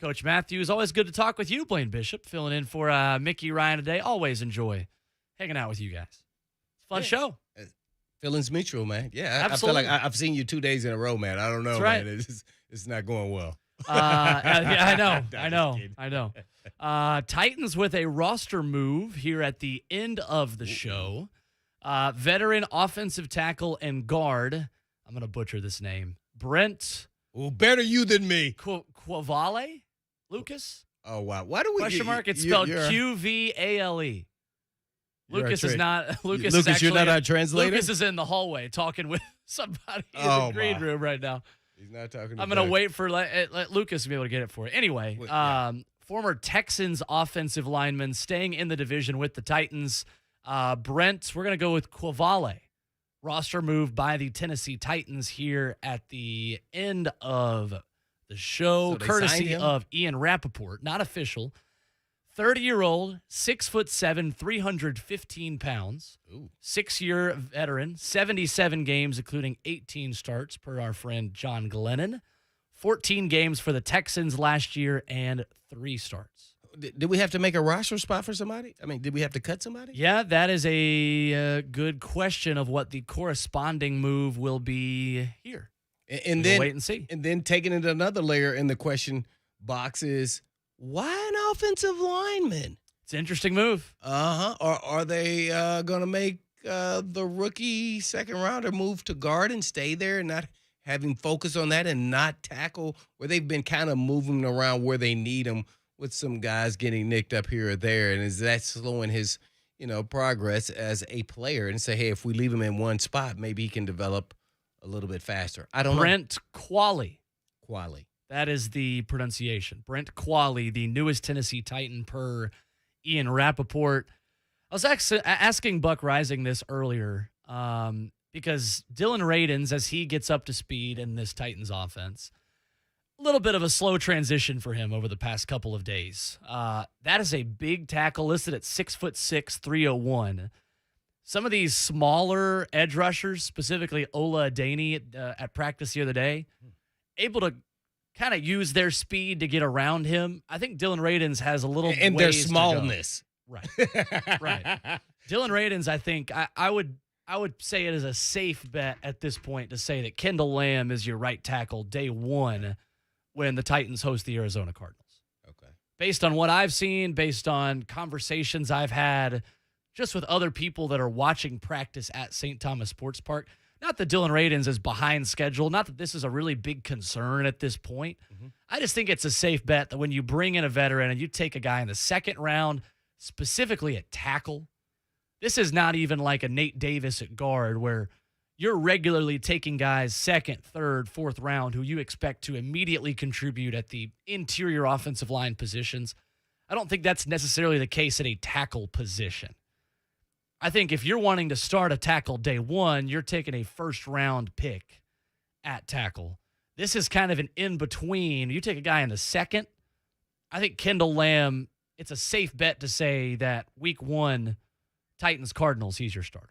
Coach Matthews. Always good to talk with you, Blaine Bishop, filling in for Mickey Ryan today. Always enjoy hanging out with you guys. It's a fun show. Feelings mutual, man. Yeah, Absolutely. I feel like I've seen you 2 days in a row, man. I don't know, That's right. man. It's not going well. Yeah, I know. Titans with a roster move here at the end of the show. Veteran offensive tackle and guard. I'm going to butcher this name. Brent. Well, better you than me. Quavale? Lucas? Oh, wow. Why do we Question mark. It's spelled Qvale. Lucas is not. Lucas is actually, you're not our translator? Lucas is in the hallway talking with somebody in the green room right now. He's not talking. I'm going to wait for let Lucas be able to get it for you. Anyway, former Texans offensive lineman staying in the division with the Titans. Brent, we're going to go with Quavale. Roster move by the Tennessee Titans here at the end of the show, courtesy of Ian Rappaport, not official. 30-year-old, 6'7", 315 pounds, 6-year veteran, 77 games, including 18 starts per our friend John Glennon, 14 games for the Texans last year, and 3 starts. Did we have to make a roster spot for somebody? I mean, did we have to cut somebody? Yeah, that is a good question of what the corresponding move will be here. And then wait and see. And then taking it another layer in the question box is, why an offensive lineman? It's an interesting move. Or are they going to make the rookie second-rounder move to guard and stay there and not have him focus on that and not tackle, where they've been kind of moving around where they need him with some guys getting nicked up here or there? And is that slowing his, progress as a player? And say, hey, if we leave him in one spot, maybe he can develop a little bit faster. I don't know. Brent Qualley. That is the pronunciation. Brent Qualley, the newest Tennessee Titan per Ian Rappaport. I was asking Buck Rising this earlier because Dylan Radins, as he gets up to speed in this Titans offense, a little bit of a slow transition for him over the past couple of days. That is a big tackle listed at 6'6", 301. Some of these smaller edge rushers, specifically Ola Adaney at practice the other day, able to kind of use their speed to get around him. I think Dylan Radins has a little and their smallness. Right. Dylan Radins, I think I would say it is a safe bet at this point to say that Kendall Lamb is your right tackle day one when the Titans host the Arizona Cardinals. Okay. Based on what I've seen, based on conversations I've had just with other people that are watching practice at St. Thomas Sports Park, not that Dylan Radins is behind schedule, not that this is a really big concern at this point. Mm-hmm. I just think it's a safe bet that when you bring in a veteran and you take a guy in the second round, specifically at tackle, this is not even like a Nate Davis at guard where you're regularly taking guys second, third, fourth round who you expect to immediately contribute at the interior offensive line positions. I don't think that's necessarily the case at a tackle position. I think if you're wanting to start a tackle day one, you're taking a first-round pick at tackle. This is kind of an in-between. You take a guy in the second, I think Kendall Lamb, it's a safe bet to say that week one, Titans-Cardinals, he's your starter.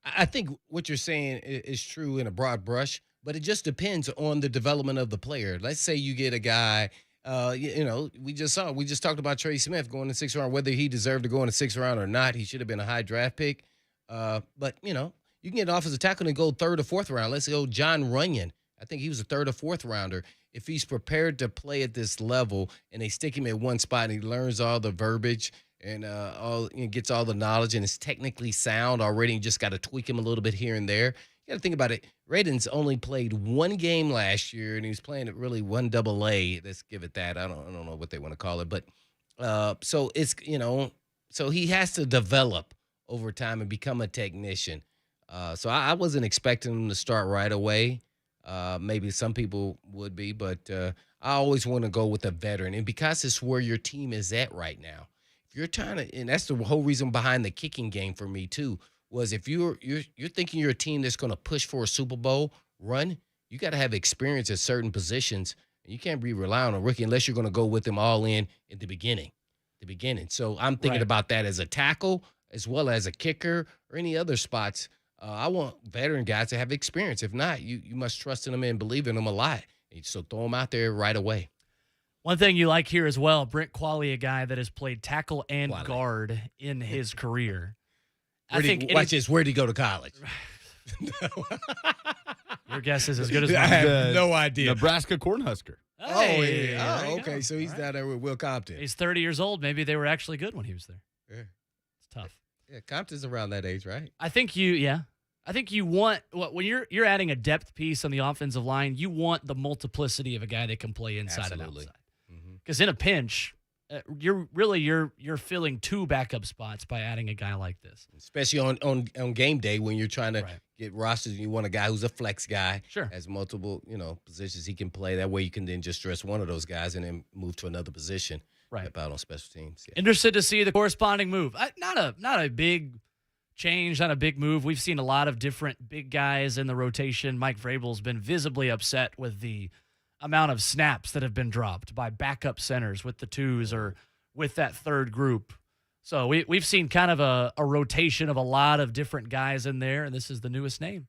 I think what you're saying is true in a broad brush, but it just depends on the development of the player. Let's say you get a guy, we just talked about Trey Smith going in the 6th round, whether he deserved to go in the 6th round or not. He should have been a high draft pick. But you can get an offensive tackle and go 3rd or 4th round. Let's go John Runyon. I think he was a 3rd or 4th rounder. If he's prepared to play at this level and they stick him at one spot and he learns all the verbiage and gets all the knowledge and is technically sound already, you just got to tweak him a little bit here and there. You got to think about it. Radins only played one game last year, and he was playing at really 1AA. Let's give it that. I don't know what they want to call it, but so it's so he has to develop over time and become a technician. So I wasn't expecting him to start right away. Maybe some people would be, but I always want to go with a veteran, and because it's where your team is at right now. If you're trying to, and that's the whole reason behind the kicking game for me too. Was if you're thinking you're a team that's going to push for a Super Bowl run, you got to have experience at certain positions, and you can't be relying on a rookie unless you're going to go with them all in at the beginning. So I'm thinking about that as a tackle. as well as a kicker or any other spots. I want veteran guys to have experience. If not, you must trust in them and believe in them a lot. So throw them out there right away. One thing you like here as well, Brent Qualley, a guy that has played tackle and Qualley. guard in his career. Watch this. Where'd he go to college? Your guess is as good as I mine. have no idea. Nebraska Cornhusker. Hey, Oh, there you okay. go. So he's All right. down there with Will Compton. He's 30 years old. Maybe they were actually good when he was there. Yeah. It's tough. Yeah, Compton's around that age, right? I think you want when you're adding a depth piece on the offensive line, you want the multiplicity of a guy that can play inside and Absolutely. outside. Because in a pinch, you're filling two backup spots by adding a guy like this. Especially on game day when you're trying to Right. get rosters and you want a guy who's a flex guy. Sure. Has multiple, positions he can play. That way you can then just dress one of those guys and then move to another position. Right. Help out on special teams. Yeah. Interested to see the corresponding move. Not a big change, not a big move. We've seen a lot of different big guys in the rotation. Mike Vrabel's been visibly upset with the amount of snaps that have been dropped by backup centers with the twos or with that third group. So we've seen kind of a rotation of a lot of different guys in there, and this is the newest name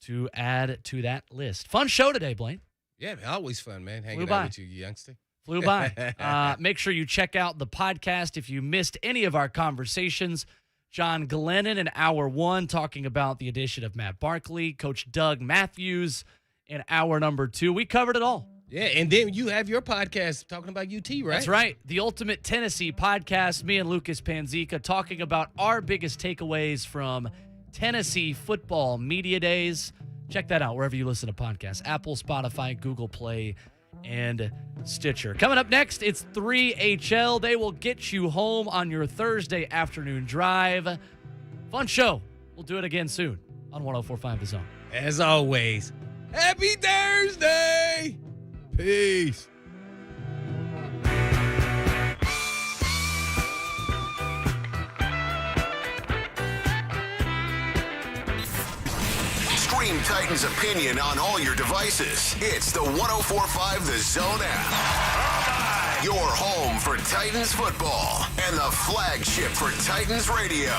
to add to that list. Fun show today, Blaine. Yeah, man, always fun, man. Hanging Flew by. out with you youngster. Flew by. Make sure you check out the podcast if you missed any of our conversations. John Glennon in hour 1 talking about the addition of Matt Barkley, Coach Doug Matthews in hour number 2. We covered it all. Yeah, and then you have your podcast talking about UT, right? That's right. The Ultimate Tennessee Podcast, me and Lucas Panzica talking about our biggest takeaways from Tennessee football media days. Check that out wherever you listen to podcasts. Apple, Spotify, Google Play, and Stitcher. Coming up next, it's 3HL. They will get you home on your Thursday afternoon drive. Fun show. We'll do it again soon on 104.5 The Zone. As always, happy Thursday! Peace. Stream Titans opinion on all your devices. It's the 104.5 The Zone app. Your home for Titans football and the flagship for Titans radio.